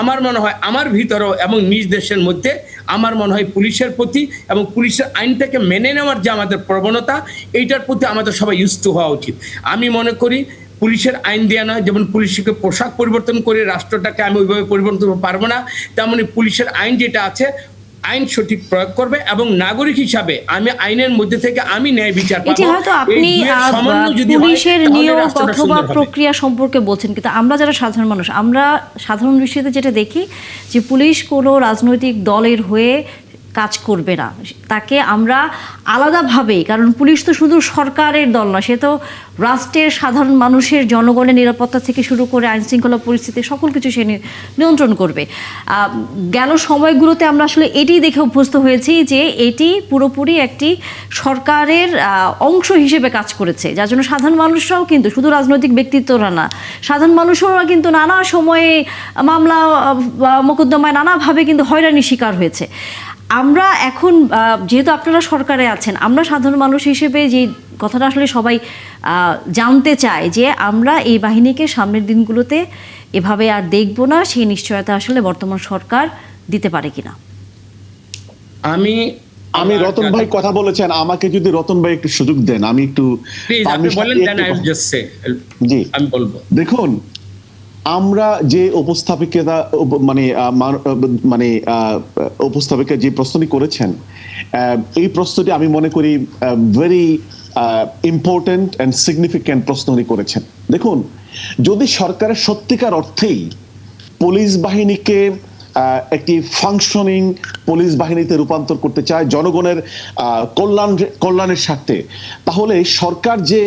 আমার মনে হয় আমার ভিতরেও এবং নিজ দেশের মধ্যে আমার মনে হয় পুলিশের প্রতি এবং পুলিশের আইনটাকে মেনে নেওয়ার যে আমাদের প্রবণতা, এইটার প্রতি আমাদের সবাই ইউজড টু হওয়া উচিত। আমি মনে করি পুলিশের আইন দেওয়া নয়, যেমন পুলিশকে পোশাক পরিবর্তন করে রাষ্ট্রটাকে আমি ওইভাবে পরিবর্তন করতে পারবো না, তেমনি পুলিশের আইন যেটা আছে আইন সঠিক প্রয়োগ করবে এবং নাগরিক হিসাবে আমি আইনের মধ্যে থেকে আমি ন্যায় বিচার পাবো। এটি হয়তো আপনি পুলিশের নিয়োগ অথবা প্রক্রিয়া সম্পর্কে বলছেন, কিন্তু আমরা যারা সাধারণ মানুষ, আমরা সাধারণ দৃষ্টিতে যেটা দেখি যে পুলিশ কোনো রাজনৈতিক দলের হয়ে কাজ করবে না, তাকে আমরা আলাদাভাবে, কারণ পুলিশ তো শুধু সরকারের দল না, সে তো রাষ্ট্রের সাধারণ মানুষের, জনগণের নিরাপত্তা থেকে শুরু করে আইন শৃঙ্খলা পরিস্থিতি সকল কিছু সে নিয়ন্ত্রণ করবে। গেল সময়গুলোতে আমরা আসলে এটি দেখে অভ্যস্ত হয়েছি যে এটি পুরোপুরি একটি সরকারের অংশ হিসেবে কাজ করেছে, যার জন্য সাধারণ মানুষরাও কিন্তু, শুধু রাজনৈতিক ব্যক্তিত্বরা না, সাধারণ মানুষরা কিন্তু নানা সময়ে মামলা মোকদ্দমায় নানাভাবে কিন্তু হয়রানির শিকার হয়েছে। আমরা এখন যেহেতু আপনারা সরকারে আছেন, আমরা সাধারণ মানুষ হিসেবে যে কথাটা আসলে সবাই জানতে চায় যে আমরা এই বাহিনীকে সামনের দিনগুলোতে এভাবে আর দেখব না, সেই নিশ্চয়তা আসলে বর্তমান সরকার দিতে পারে কিনা। আমি রতন ভাই কথা বলেছেন, আমাকে যদি রতন ভাই একটু সুযোগ দেন, আমি একটু জি আমি বলবো। দেখুন, আমরা যে উপস্থাপিকা উপস্থাপিকা যে প্রশ্নটি করেছেন, এই প্রশ্নটি আমি মনে করি ভেরি ইম্পর্টেন্ট অ্যান্ড সিগনিফিক্যান্ট প্রশ্নটি করেছেন। দেখুন, যদি সরকারের সত্যিকার অর্থেই পুলিশ বাহিনীকে একটি ফাংশনিং পুলিশ বাহিনীতে রূপান্তর করতে চায় জনগণের কল্যাণের স্বার্থে, তাহলে সরকার যে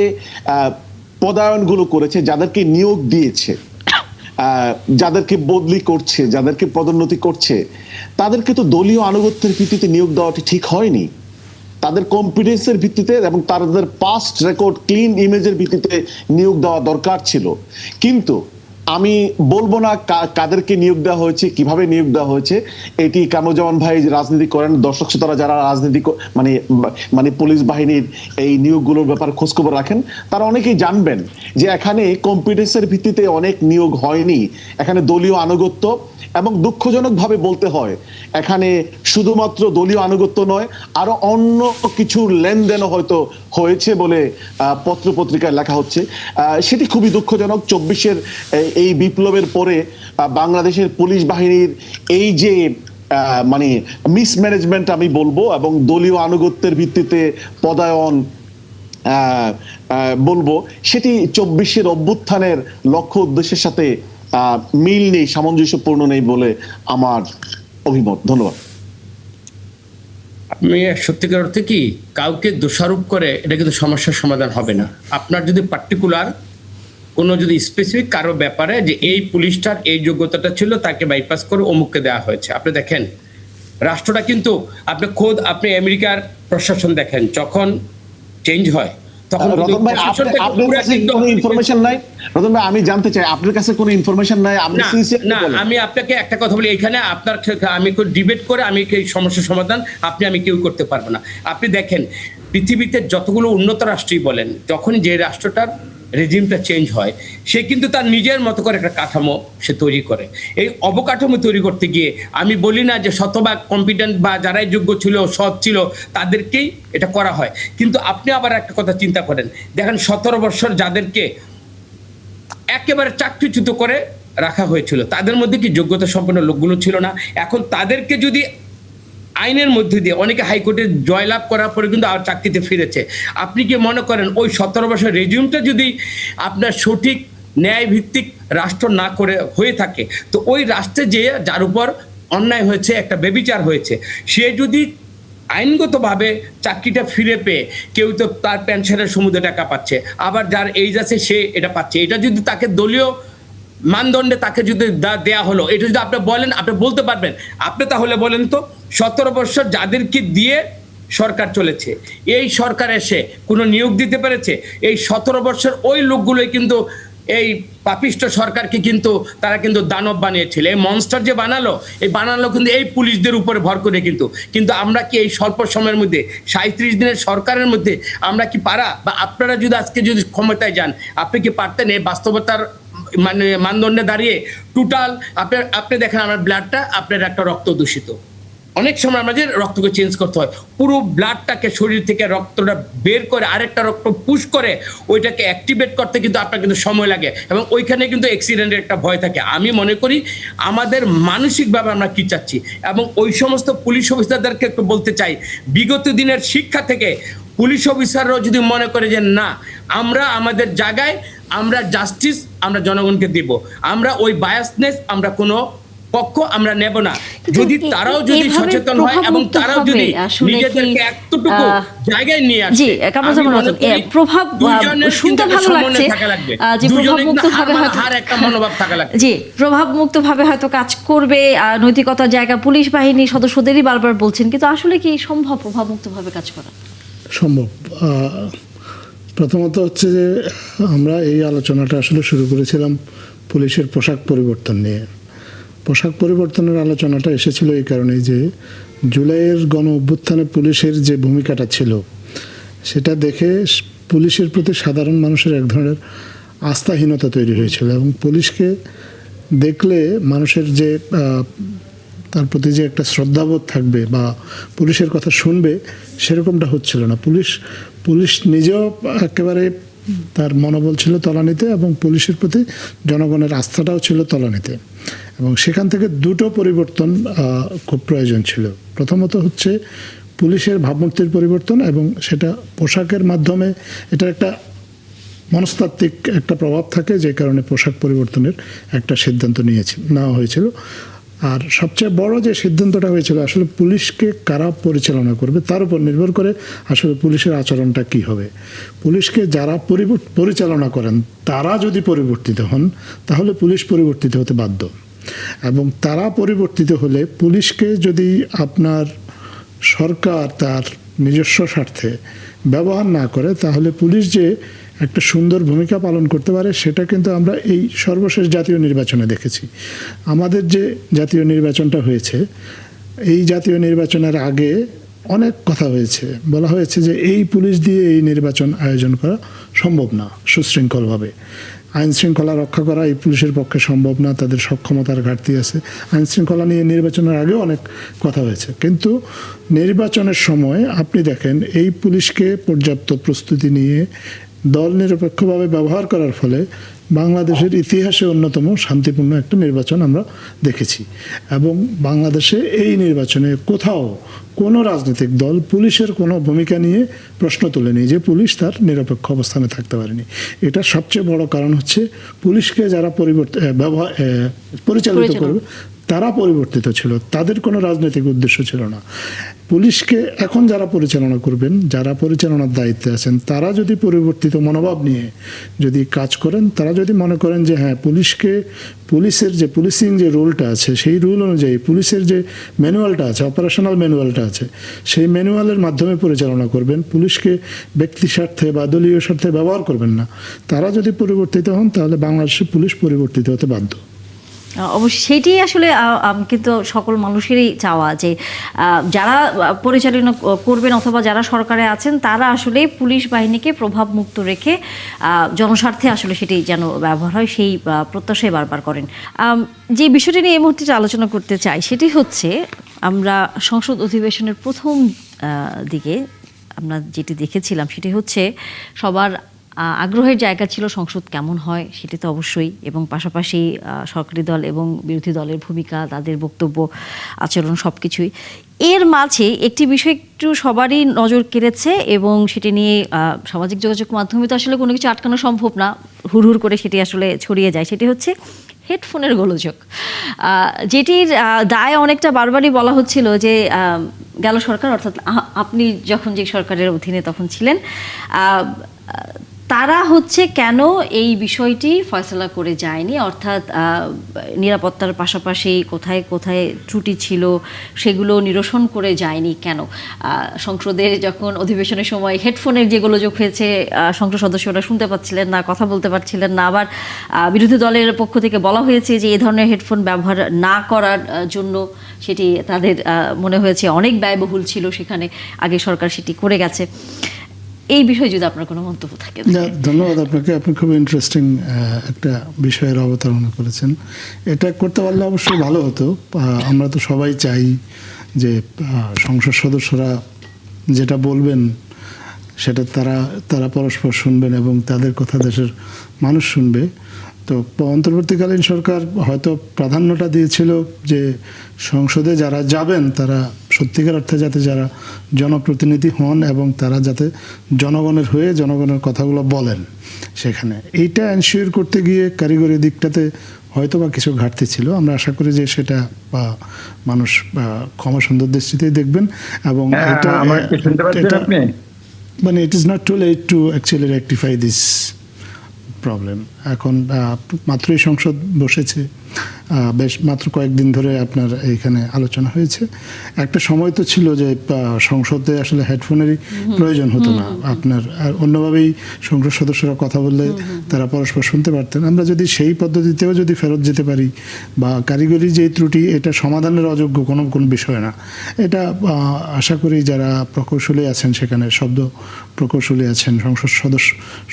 পদায়নগুলো করেছে, যাদেরকে নিয়োগ দিয়েছে, যাদেরকে বদলি করছে, যাদেরকে পদোন্নতি করছে, তাদেরকে তো দলীয় আনুগত্যের ভিত্তিতে নিয়োগ দেওয়াটি ঠিক হয়নি। তাদের কম্পিটেন্সের ভিত্তিতে এবং তাদের পাস্ট রেকর্ড, ক্লিন ইমেজের ভিত্তিতে নিয়োগ দেওয়া দরকার ছিল। কিন্তু আমি বলবো না কাদেরকে নিয়োগ দেওয়া হয়েছে, কিভাবে নিয়োগ দেওয়া হয়েছে। এটি কামরুজ্জামান ভাই রাজনীতি করেন, দর্শক শ্রোতারা যারা রাজনীতি মানে পুলিশ বাহিনীর এই নিয়োগগুলোর ব্যাপারে খোঁজখবর রাখেন, তারা অনেকেই জানবেন যে এখানে কম্পিটেন্সের ভিত্তিতে অনেক নিয়োগ হয়নি, এখানে দলীয় আনুগত্য, এবং দুঃখজনকভাবে বলতে হয় এখানে শুধুমাত্র দলীয় আনুগত্য নয়, আরো অন্য কিছু লেনদেনও হয়তো হয়েছে বলে পত্রপত্রিকায় লেখা হচ্ছে। সেটি খুবই দুঃখজনক। 24-এর এই বিপ্লবের পরে বাংলাদেশের পুলিশ বাহিনীর এই যে মানে মিসম্যানেজমেন্ট আমি বলবো, এবং দলীয় আনুগত্যের ভিত্তিতে পদায়ন বলবো, সেটি 24-এর অভ্যুত্থানের লক্ষ্য উদ্দেশ্যের সাথে মিল নেই, সামঞ্জস্যপূর্ণ নেই বলে আমার অভিমত। ধন্যবাদ। আমি সত্যিকার অর্থে কি কাউকে দোষারোপ করে এটা কিন্তু সমস্যার সমাধান হবে না। আপনার যদি পার্টিকুলার কোনো যদি স্পেসিফিক কারো ব্যাপারে যে এই পুলিশটার এই যোগ্যতাটা ছিল, তাকে বাইপাস করে অমুককে দেওয়া হয়েছে, আপনি দেখেন রাষ্ট্রটা কিন্তু আপনি আমেরিকার প্রশাসন দেখেন, যখন চেঞ্জ হয় তখন আমি জানতে চাই আপনার কাছে কোনো ইনফরমেশন নাই? আমি আপনাকে একটা কথা বলি, এখানে আপনার আমি ডিবেট করে আমি এই সমস্যার সমাধান আমি কেউ করতে পারবো না। আপনি দেখেন পৃথিবীতে যতগুলো উন্নত রাষ্ট্রই বলেন, যখন যে রাষ্ট্রটার রেজিমটা চেঞ্জ হয়, সে কিন্তু তার নিজের মতো করে একটা কাঠামো সে তৈরি করে। এই অবকাঠামো তৈরি করতে গিয়ে আমি বলি না যে শতভাগ কম্পিটেন্ট বা যারাই যোগ্য ছিল, সৎ ছিল, তাদেরকেই এটা করা হয়। কিন্তু আপনি আবার একটা কথা চিন্তা করেন, দেখেন 17 বছর যাদেরকে একেবারে চাকরিচ্যুত করে রাখা হয়েছিল, তাদের মধ্যে কি যোগ্যতা সম্পন্ন লোকগুলো ছিল না? এখন তাদেরকে যদি আইনের মধ্যে দিয়ে অনেকে হাইকোর্টে জয়লাভ করার পরে কিন্তু আর চাকরিতে ফিরেছে। আপনি কি মনে করেন ওই 17 বছর রেজিউমটা যদি আপনার সঠিক ন্যায় ভিত্তিক রাষ্ট্র না করে হয়ে থাকে, তো ওই রাষ্ট্রে যে যার উপর অন্যায় হয়েছে, একটা বেবিচার হয়েছে, সে যদি আইনগতভাবে চাকরিটা ফিরে পেয়ে, কেউ তো তার পেনশনের সমুদ্র টাকা পাচ্ছে, আবার যার এইজ আছে সে এটা পাচ্ছে, এটা যদি তাকে দলীয় মানদণ্ডে তাকে যদি দেয়া হলো, এটা যদি আপনি বলেন, আপনি বলতে পারবেন, আপনি তাহলে বলেন তো 17 বছর যাদেরকে দিয়ে সরকার চলেছে, এই সরকার এসে কোনো নিয়োগ দিতে পেরেছে? এই 17 বছর ওই লোকগুলোই কিন্তু এই পাপিষ্ট সরকারকে কিন্তু তারা কিন্তু দানব বানিয়েছিল। এই মনস্টার যে বানালো কিন্তু এই পুলিশদের উপরে ভর করে। কিন্তু আমরা কি এই স্বল্প সময়ের মধ্যে 37 দিনের সরকারের মধ্যে আমরা কি পারা, বা আপনারা যদি আজকে যদি ক্ষমতায় যান, আপনি কি পারতেন এই বাস্তবতার মানদণ্ডে দাঁড়িয়ে টোটাল আপনি দেখেন আমার ব্লাডটা, আপনার একটা রক্ত দূষিত, অনেক সময় আমাদের রক্তকে চেঞ্জ করতে হয়, পুরো ব্লাডটাকে শরীর থেকে রক্তটা বের করে আরেকটা রক্ত পুশ করে ওইটাকে অ্যাক্টিভেট করতে কিন্তু আপনার কিন্তু সময় লাগে, এবং ওইখানে কিন্তু অ্যাক্সিডেন্টের একটা ভয় থাকে। আমি মনে করি আমাদের মানসিকভাবে আমরা কি চাচ্ছি, এবং ওই সমস্ত পুলিশ অফিসারদেরকে একটু বলতে চাই, বিগত দিনের শিক্ষা থেকে পুলিশ অফিসাররাও যদি মনে করে যে না, আমরা আমাদের জায়গায় আমরা জাস্টিস আমরা জনগণকে দেব, আমরা ওই বায়াসনেস আমরা কোনো পক্ষ আমরা নেব না, যদি তারাও যদি সচেতন হয় এবং তারাও যদি নিজেদেরকে এতটুকু জায়গায় নিয়ে আসে, প্রভাব শুনতে ভালো লাগছে যে প্রভাব মুক্ত ভাবে একটা মনোভাব থাকা লাগবে। জি, প্রভাব মুক্ত ভাবে হয়তো কাজ করবে, নৈতিকতার জায়গা পুলিশ বাহিনী সদস্যদেরই বারবার বলছেন, কিন্তু আসলে কি সম্ভব প্রভাব মুক্ত ভাবে কাজ করা? সম্ভব। প্রথমত হচ্ছে যে আমরা এই আলোচনাটা আসলে শুরু করেছিলাম পুলিশের পোশাক পরিবর্তন নিয়ে। পোশাক পরিবর্তনের আলোচনাটা এসেছিল এই কারণেই যে জুলাইয়ের গণ অভ্যুত্থানে পুলিশের যে ভূমিকাটা ছিল, সেটা দেখে পুলিশের প্রতি সাধারণ মানুষের এক ধরনের আস্থাহীনতা তৈরি হয়েছিল, এবং পুলিশকে দেখলে মানুষের যে তার প্রতি যে একটা শ্রদ্ধাবোধ থাকবে বা পুলিশের কথা শুনবে, সেরকমটা হচ্ছিল না। পুলিশ নিজেও একেবারে তার মনোবল ছিল তলানিতে, এবং পুলিশের প্রতি জনগণের আস্থাটাও ছিল তলানিতে, এবং সেখান থেকে দুটো পরিবর্তন খুব প্রয়োজন ছিল। প্রথমত হচ্ছে পুলিশের ভাবমূর্তির পরিবর্তন, এবং সেটা পোশাকের মাধ্যমে এটা একটা মনস্তাত্ত্বিক একটা প্রভাব থাকে, যে কারণে পোশাক পরিবর্তনের একটা সিদ্ধান্ত নেওয়া হয়েছিল। আর সবচেয়ে বড় যে সিদ্ধান্তটা হয়েছিল, আসলে পুলিশকে কারা পরিচালনা করবে তার উপর নির্ভর করে আসলে পুলিশের আচরণটা কি হবে। পুলিশকে যারা পরিচালনা করেন তারা যদি পরিবর্তিত হন, তাহলে পুলিশ পরিবর্তিত হতে বাধ্য, এবং তারা পরিবর্তিত হলে পুলিশকে যদি আপনার সরকার তার নিজস্ব স্বার্থে ব্যবহার না করে, তাহলে পুলিশ যে একটা সুন্দর ভূমিকা পালন করতে পারে, সেটা কিন্তু আমরা এই সর্বশেষ জাতীয় নির্বাচনে দেখেছি। আমাদের যে জাতীয় নির্বাচনটা হয়েছে, এই জাতীয় নির্বাচনের আগে অনেক কথা হয়েছে, বলা হয়েছে যে এই পুলিশ দিয়ে এই নির্বাচন আয়োজন করা সম্ভব না সুশৃঙ্খলভাবে। আইন শৃঙ্খলা রক্ষা করা এই পুলিশের পক্ষে সম্ভব না, তাদের সক্ষমতার ঘাটতি আছে। আইন শৃঙ্খলা নিয়ে নির্বাচনের আগেও অনেক কথা হয়েছে, কিন্তু নির্বাচনের সময় আপনি দেখেন এই পুলিশকে পর্যাপ্ত প্রস্তুতি নিয়ে দল নিরপেক্ষভাবে ব্যবহার করার ফলে বাংলাদেশের ইতিহাসে অন্যতম শান্তিপূর্ণ একটা নির্বাচন আমরা দেখেছি, এবং বাংলাদেশে এই নির্বাচনে কোথাও কোনো রাজনৈতিক দল পুলিশের কোনো ভূমিকা নিয়ে প্রশ্ন তোলেনি যে পুলিশ তার নিরপেক্ষ অবস্থানে থাকতে পারেনি। এটা সবচেয়ে বড় কারণ হচ্ছে পুলিশকে যারা পরিচালিত করবে তারা পরিবর্তিত ছিল, তাদের কোনো রাজনৈতিক উদ্দেশ্য ছিল না। পুলিশকে এখন যারা পরিচালনা করবেন, যারা পরিচালনার দায়িত্বে আছেন, তারা যদি পরিবর্তিত মনোভাব নিয়ে যদি কাজ করেন, তারা যদি মনে করেন যে হ্যাঁ, পুলিশের যে পুলিশিং যে রুলটা আছে, সেই রুল অনুযায়ী পুলিশের যে ম্যানুয়ালটা আছে, অপারেশনাল ম্যানুয়ালটা আছে, সেই ম্যানুয়ালের মাধ্যমে পরিচালনা করবেন, পুলিশকে ব্যক্তি স্বার্থে বা দলীয় স্বার্থে ব্যবহার করবেন না, তারা যদি পরিবর্তিত হন, তাহলে বাংলাদেশের পুলিশ পরিবর্তিত হতে বাধ্য। অবশ্যই সেটি আসলে কিন্তু সকল মানুষেরই চাওয়া যে যারা পরিচালনা করবেন অথবা যারা সরকারে আছেন, তারা আসলে পুলিশ বাহিনীকে প্রভাব মুক্ত রেখে জনস্বার্থে আসলে সেটি যেন ব্যবহার হয়, সেই প্রত্যাশাই বারবার করেন। যে বিষয়টি নিয়ে এই মুহূর্তে আলোচনা করতে চাই, সেটি হচ্ছে আমরা সংসদ অধিবেশনের প্রথম দিকে আমরা যেটি দেখেছিলাম, সেটি হচ্ছে সবার আগ্রহের জায়গা ছিল সংসদ কেমন হয় সেটি তো অবশ্যই, এবং পাশাপাশি সরকারি দল এবং বিরোধী দলের ভূমিকা, তাদের বক্তব্য, আচরণ সব কিছুই। এর মাঝে একটি বিষয় একটু সবারই নজর কেড়েছে এবং সেটি নিয়ে সামাজিক যোগাযোগ মাধ্যমে তো আসলে কোনো কিছু আটকানো সম্ভব না, হুড়হুড় করে সেটি আসলে ছড়িয়ে যায়। সেটি হচ্ছে হেডফোনের গোলযোগ, যেটির দায় অনেকটা বারবারই বলা হচ্ছিল যে গেল সরকার, অর্থাৎ আপনি যখন যে সরকারের অধীনে তখন ছিলেন, তারা হচ্ছে কেন এই বিষয়টি ফয়সলা করে যায়নি, অর্থাৎ নিরাপত্তার পাশাপাশি কোথায় কোথায় ত্রুটি ছিল সেগুলো নিরসন করে যায়নি কেন? সংসদের যখন অধিবেশনের সময় হেডফোনের যে গোলযোগ হয়েছে, সংসদ সদস্যরা শুনতে পাচ্ছিলেন না, কথা বলতে পারছিলেন না, আবার বিরোধী দলের পক্ষ থেকে বলা হয়েছে যে এই ধরনের হেডফোন ব্যবহার না করার জন্য সেটি তাদের মনে হয়েছে অনেক ব্যয়বহুল ছিল, সেখানে আগে সরকার সেটি করে গেছে। এই বিষয়ে যদি আপনার কোনো মন্তব্য থাকে। ধন্যবাদ আপনাকে, আপনি খুব ইন্টারেস্টিং একটা বিষয়ের অবতারণা করেছেন। এটা করতে পারলে অবশ্যই ভালো হতো। আমরা তো সবাই চাই যে সংসদ সদস্যরা যেটা বলবেন সেটা তারা পরস্পর শুনবেন এবং তাদের কথা দেশের মানুষ শুনবে। তো অন্তর্বর্তীকালীন সরকার হয়তো প্রাধান্যটা দিয়েছিল যে সংসদে যারা যাবেন তারা সত্যিকার অর্থে যাতে যারা জনপ্রতিনিধি হন এবং তারা যাতে জনগণের হয়ে জনগণের কথাগুলো বলেন সেখানে। এইটা এনশিওর করতে গিয়ে কারিগরি দিকটাতে হয়তো বা কিছু ঘাটতি ছিল। আমরা আশা করি যে সেটা মানুষ ক্ষমা সুন্দর দৃষ্টিতেই দেখবেন এবং এটা মানে it is not too late to actually rectify this problem. এখন মাত্রই সংসদ বসেছে, বেশ মাত্র কয়েকদিন ধরে আপনার এইখানে আলোচনা হয়েছে। একটা সময় তো ছিল যে সংসদে আসলে হেডফোনেরই প্রয়োজন হতো না, আপনার আর অন্যভাবেই সংসদ সদস্যরা কথা বললে তারা পরস্পর শুনতে পারতেন। আমরা যদি সেই পদ্ধতিতেও যদি ফেরত যেতে পারি বা কারিগরি যে ত্রুটি এটা সমাধানের অযোগ্য কোনো বিষয় না, এটা আশা করি যারা প্রকৌশলী আছেন সেখানে শব্দ প্রকৌশলী আছেন,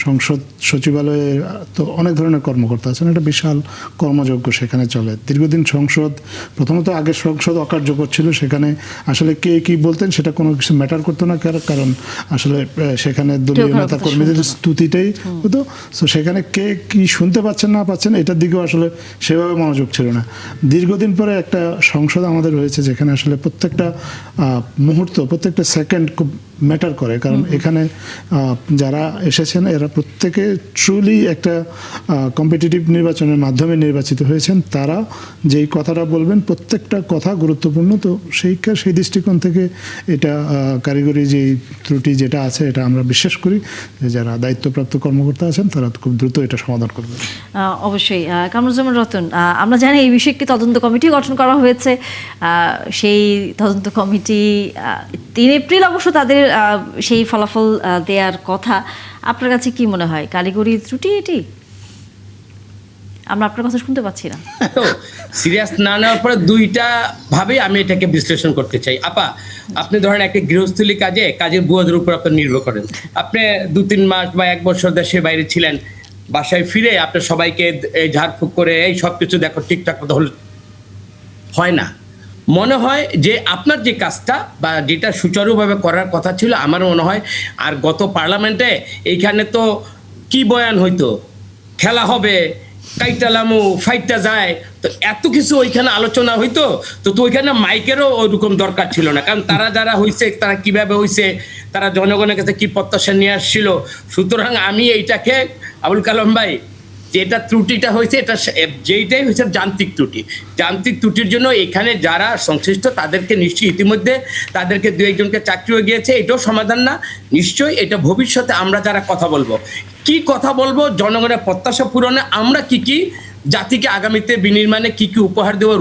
সংসদ সচিবালয়ে তো অনেক ধরনের কর্মকর্তা আছেন, একটা বিশাল কর্মযজ্ঞ সেখানে চলে। দীর্ঘদিন সংসদ, প্রথমত আগের সংসদ অকার্যকর ছিল, সেখানে আসলে কে কি বলতেন সেটা কোনো কিছু ম্যাটার করতো না, কারণ আসলে সেখানে দলীয় নেতা কর্মীদের স্তুতিটাই হতো। সো সেখানে কে কি শুনতে পাচ্ছেন না পাচ্ছেন এটার দিকেও আসলে সেভাবে মনোযোগ ছিল না। দীর্ঘদিন পরে একটা সংসদ আমাদের হয়েছে যেখানে আসলে প্রত্যেকটা মুহূর্ত, প্রত্যেকটা সেকেন্ড খুব ম্যাটার করে, কারণ এখানে যারা এসেছেন এরা প্রত্যেকে ট্রুলি একটা কম্পিটিটিভ নির্বাচনের মাধ্যমে নির্বাচিত হয়েছেন। তারা যেই কথাটা বলবেন প্রত্যেকটা কথা গুরুত্বপূর্ণ। তো সেই দৃষ্টিকোণ থেকে এটা কারিগরি যেই ত্রুটি যেটা আছে এটা আমরা বিশ্বাস করি যে যারা দায়িত্বপ্রাপ্ত কর্মকর্তা আছেন তারা খুব দ্রুত এটা সমাধান করবেন। অবশ্যই। কামরুজ্জামান রতন, আমরা জানি এই বিষয়ে একটি তদন্ত কমিটি গঠন করা হয়েছে। সেই তদন্ত কমিটি 3 এপ্রিল অবশ্য তাদের সেই ফলাফল দেওয়ার কথা। আপনার কাছে কি মনে হয় কারিগরি ত্রুটি এটি? আমরা আপনার কথা শুনতে পাচ্ছি না। তো সিরিয়াস না নেওয়ার পরে দুইটা ভাবে আমি এটাকে বিশ্লেষণ করতে চাই। আপা, আপনি ধরেন একটা গৃহস্থলী কাজের বুয়াদের উপর আপনি নির্ভর করেন। আপনি 2-3 মাস বা 1 বছর দেশের বাইরে ছিলেন, বাসায় ফিরে আপনার সবাইকে ঝাড়ফুঁক করে এই সব কিছু দেখো ঠিকঠাক মতো হল, হয় না। মনে হয় যে আপনার যে কাজটা বা যেটা সুচারুভাবে করার কথা ছিল, আমার মনে হয় আর গত পার্লামেন্টে এইখানে তো কি বয়ান হইতো, খেলা হবে, কাইটালামু ফাইটটা যায়, তো এত কিছু ওইখানে আলোচনা হইতো। তো ওইখানে মাইকেরও ওইরকম দরকার ছিল না, কারণ তারা যারা হইছে তারা কিভাবে হইছে, তারা জনগণের কাছে কি প্রত্যাশা নিয়ে আসছিল। সুতরাং আমি এইটাকে আবুল কালাম ভাই, যেটা ত্রুটিটা হয়েছে এটা যেইটাই হয়েছে যান্ত্রিক ত্রুটি। যান্ত্রিক ত্রুটির জন্য এখানে যারা সংশ্লিষ্ট তাদেরকে নিশ্চয়ই ইতিমধ্যে তাদেরকে 2-1জনকে চাকরিও গিয়েছে, এটাও সমাধান না। নিশ্চয়ই এটা ভবিষ্যতে আমরা যারা কথা বলবো, কি কথা বলবো, জনগণের প্রত্যাশা পূরণে আমরা কি জাতিকে আগামীতে বিনির্মাণে কি উপহার দেবো,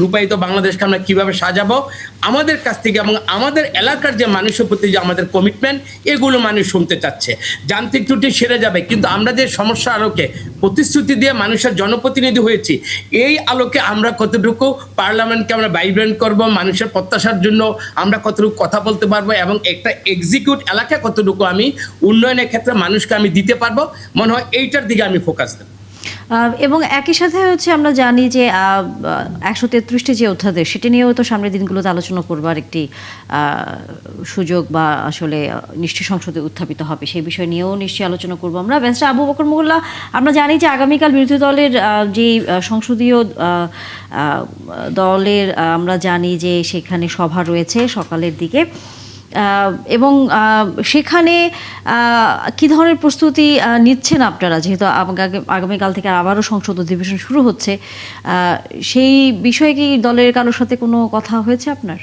রূপায়িত বাংলাদেশকে আমরা কিভাবে সাজাবো, আমাদের কাছ থেকে এবং আমাদের এলাকার যে মানুষের প্রতি যে আমাদের কমিটমেন্ট, এগুলো মানুষ শুনতে চাচ্ছে। যান্ত্রিক ত্রুটি সেরে যাবে, কিন্তু আমরা যে সমস্যা আলোকে প্রতিশ্রুতি দিয়ে মানুষের জনপ্রতিনিধি হয়েছি, এই আলোকে আমরা কতটুকু পার্লামেন্টকে আমরা ভাইব্রেন্ট করব, মানুষের প্রত্যাশার জন্য আমরা কতটুকু কথা বলতে পারবো এবং একটা এক্সিকিউট এলাকা কতটুকু আমি উন্নয়নের ক্ষেত্রে মানুষকে আমি দিতে পারবো, মনে হয় এইটার দিকে আমি ফোকাস দেবো। এবং একই সাথে হচ্ছে আমরা জানি যে 133টি যে অধ্যাদেশ সেটা নিয়েও তো সামনের দিনগুলোতে আলোচনা করবার একটি সুযোগ বা আসলে নিশ্চয়ই সংসদে উত্থাপিত হবে, সেই বিষয় নিয়েও নিশ্চয়ই আলোচনা করবো আমরা। ব্যারিস্টার আবু বকর মোল্লা, আমরা জানি যে আগামীকাল বিরোধী দলের যে সংসদীয় দলের আমরা জানি যে সেখানে সভা রয়েছে সকালের দিকে, এবং সেখানে কী ধরনের প্রস্তুতি নিচ্ছেন আপনারা, যেহেতু আগামীকাল থেকে আবারও সংসদ অধিবেশন শুরু হচ্ছে, সেই বিষয়ে কি দলের কারোর সাথে কোনো কথা হয়েছে আপনার?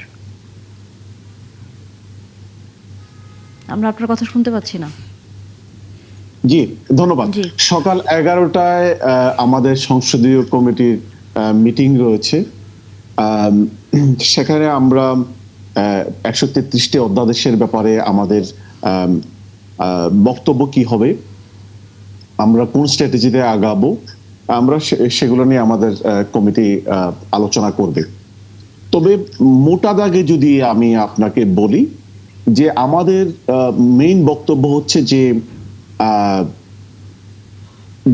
আমরা আপনার কথা শুনতে পাচ্ছি না। জি, ধন্যবাদ। জি। সকাল 11টায় আমাদের সংসদীয় কমিটির মিটিং রয়েছে। সেখানে আমরা 133টি অধ্যাদেশের ব্যাপারে আমাদের বক্তব্য কি হবে, আমরা কোন স্ট্র্যাটেজিতে আগাবো, আমরা সেগুলো নিয়ে আমাদের কমিটি আলোচনা করবে। তবে মোটা দাগে যদি আমি আপনাকে বলি যে আমাদের মেইন বক্তব্য হচ্ছে যে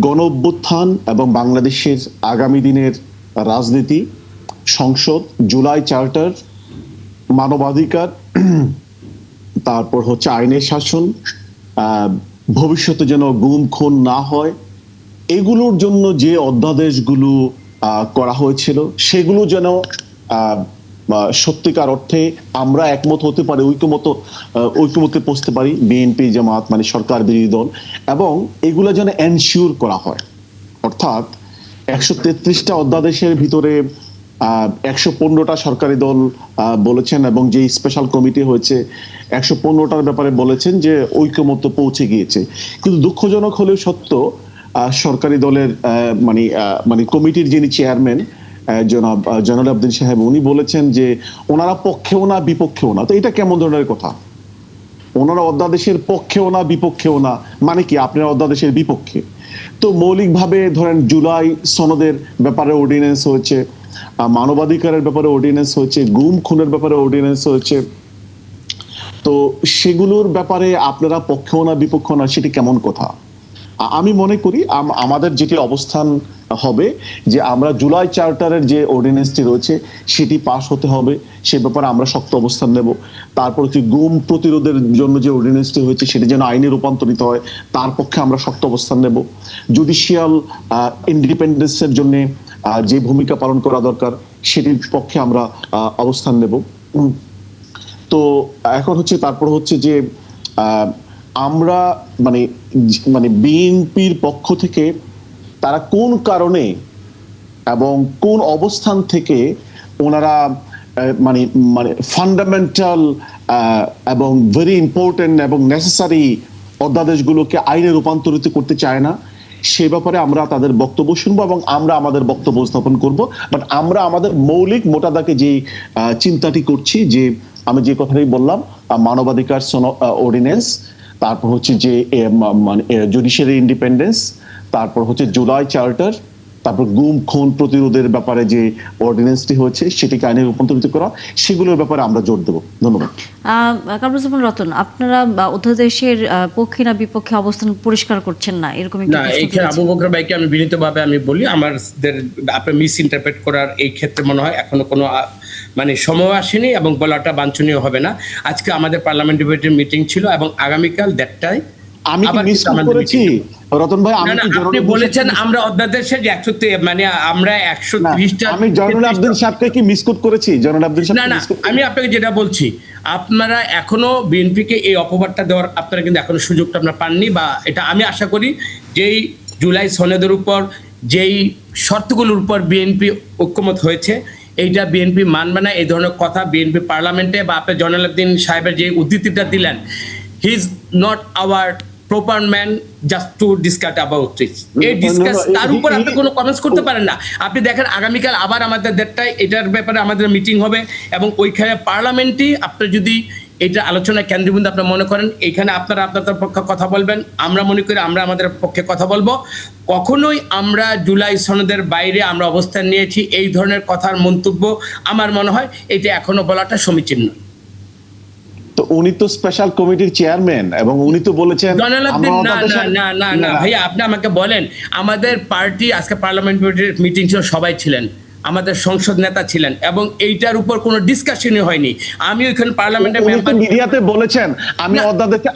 গণ অভ্যুত্থান এবং বাংলাদেশের আগামী দিনের রাজনীতি, সংসদ, জুলাই চার্টার, মানবাধিকার, তারপর হচ্ছে আইনের শাসন, ভবিষ্যতে যেন গুম খুন না হয়, এগুলোর জন্য যে অধ্যাদেশগুলো করা হয়েছিল সেগুলো যেন সত্যিকার অর্থে আমরা একমত হতে পারি, ঐক্যমতে পৌঁছতে পারি, বিএনপি জামাত মানে সরকার বিরোধী দল, এবং এগুলো যেন এনশিওর করা হয়। অর্থাৎ 133টা অধ্যাদেশের ভিতরে 115টা সরকারি দল বলেছেন, এবং যে স্পেশাল কমিটি হয়েছে 115টার ব্যাপারে বলেছেন যে ঐক্যমত্য পৌঁছে গিয়েছে। কিন্তু দুঃখজনক হলেও সত্য, সরকারি দলের মানে কমিটির যিনি চেয়ারম্যান জয়নুল আবদিন সাহেব, উনি বলেছেন যে ওনারা পক্ষেও না বিপক্ষেও না। তো এটা কেমন ধরনের কথা? ওনারা অধ্যাদেশের পক্ষেও না বিপক্ষেও না, মানে কি আপনারা অধ্যাদেশের বিপক্ষে? তো মৌলিকভাবে ধরেন জুলাই সনদের ব্যাপারে অর্ডিন্যান্স হয়েছে, মানবাধিকারের ব্যাপারে অর্ডিন্যান্স হয়েছে, গুম খুনের ব্যাপারে অর্ডিন্যান্স হয়েছে। তো সেগুলোর ব্যাপারে আপনারা পক্ষেও না বিপক্ষেও না, সেটি কেমন কথা? আমি মনে করি আমাদের যেটি অবস্থান হবে যে আমরা জুলাই চার্টারের যে অর্ডিন্যান্সটি রয়েছে সেটি পাস হতে হবে, সে ব্যাপারে আমরা শক্ত অবস্থান নেব। তারপর হচ্ছে গুম প্রতিরোধের জন্য যে অর্ডিন্যান্সটি হয়েছে সেটি যেন আইনে রূপান্তরিত হয়, তার পক্ষে আমরা শক্ত অবস্থান নেব। জুডিশিয়াল ইন্ডিপেন্ডেন্সের জন্য যে ভূমিকা পালন করা দরকার সেটির পক্ষে আমরা অবস্থান নেব। তো এখন হচ্ছে তারপর হচ্ছে যে আমরা মানে বিএনপির পক্ষ থেকে তারা কোন কারণে এবং কোন অবস্থান থেকে ওনারা মানে ফান্ডামেন্টাল এবং ভেরি ইম্পর্টেন্ট এবং নেসেসারি অধ্যাদেশগুলোকে আইনে রূপান্তরিত করতে চায় না, সে ব্যাপারে আমরা তাদের বক্তব্য শুনবো এবং আমরা আমাদের বক্তব্য উপস্থাপন করব। বাট আমরা আমাদের মৌলিক মোটা দাগে যে চিন্তাটি করছি, যে আমি যে কথাটাই বললাম, মানবাধিকার অর্ডিন্যান্স, তারপর হচ্ছে যে মানে জুডিশিয়ারি ইন্ডিপেন্ডেন্স, তারপর হচ্ছে জুলাই চার্টার, তারপর গুম খুন প্রতিরোধের ব্যাপারে যে অর্ডিন্যান্সটি হয়েছে সেটিকে আইনে রূপান্তরিত করা, সেগুলোর ব্যাপারে আমরা জোর দেব। ধন্যবাদ। কামরুজ্জামান রতন, আপনারা অধ্যাদেশের পক্ষে না বিপক্ষে অবস্থান পরিষ্কার করছেন না, এরকম একটা না, প্রশ্ন এইখানে তুলেছেন। আবু বকর ভাইকে আমি বিনীতভাবে আমি বলি, আমাদের আপনি মিস ইন্টারপ্রেট করার এই ক্ষেত্রে মনে হয় এখনো কোনো মানে সময় আসেনি এবং বলাটা বাঞ্ছনীয় হবে না। আজকে আমাদের পার্লামেন্ট ডিবেটের মিটিং ছিল এবং আগামীকাল 1টায় আমি কি মিস করেছি রতন ভাই? আপনি বলেছেন আমরা অধ্যাদেশের যে 100 মানে আমরা 130টা, আমি জয়নুল আবদিন সাহেবকে কি মিসকোট করেছি? জয়নুল আবদিন সাহেব না, আমি আপনাকে যেটা বলছি, আপনারা এখনো বিএনপিকে এই অপবাদটা দেওয়ার আপনারা কিন্তু এখনো সুযোগটা আপনারা পাননি, বা এটা আমি আশা করি যেই জুলাই সনদের উপর যেই শর্তগুলোর উপর বিএনপি ঐক্যমত হয়েছে, এইটা বিএনপি মানবে না। এই ধরনের কথা বিএনপি পার্লামেন্টে বা আপনি জয়নুল আবদিন সাহেবের যে উদ্ধৃতিটা দিলেন, he is not our proper man just to discuss about it. এই ডিসকাস তার উপর আপনি কোনো কমেন্টস করতে পারেন না। আপনি দেখেন আগামীকাল আবার আমাদের 1টায় এটার ব্যাপারে আমাদের মিটিং হবে এবং ওইখানে পার্লামেন্টে আপনি যদি এটা আলোচনায় কেন্দ্রবিন্দু আপনি মনে করেন, এইখানে আপনারা আপনাদের পক্ষে কথা বলবেন, আমরা মনে করি আমরা আমাদের পক্ষে কথা বলবো। কখনোই আমরা জুলাই সনদের বাইরে আমরা অবস্থান নিয়েছি এই ধরনের কথার মন্তব্য আমার মনে হয় এটা এখনো বলাটা সমীচীন নয়। তো উনি তো স্পেশাল কমিটির চেয়ারম্যান এবং উনি তো বলেছেন জয়নালাব্দিন, আমরা না অধ্যাদেশের- না না না না ভাইয়া, আপনি আমাকে বলেন, আমাদের পার্টি আজকে পার্লামেন্টারি মিটিং ছিল, সবাই ছিলেন, আমাদের সংসদ নেতা ছিলেন, এবং এইটার উপর কোনো ডিসকাশনই হয়নি। আমি ওইখানে পার্লামেন্টের উনি তো মেম্বার। মিডিয়াতে বলেছেন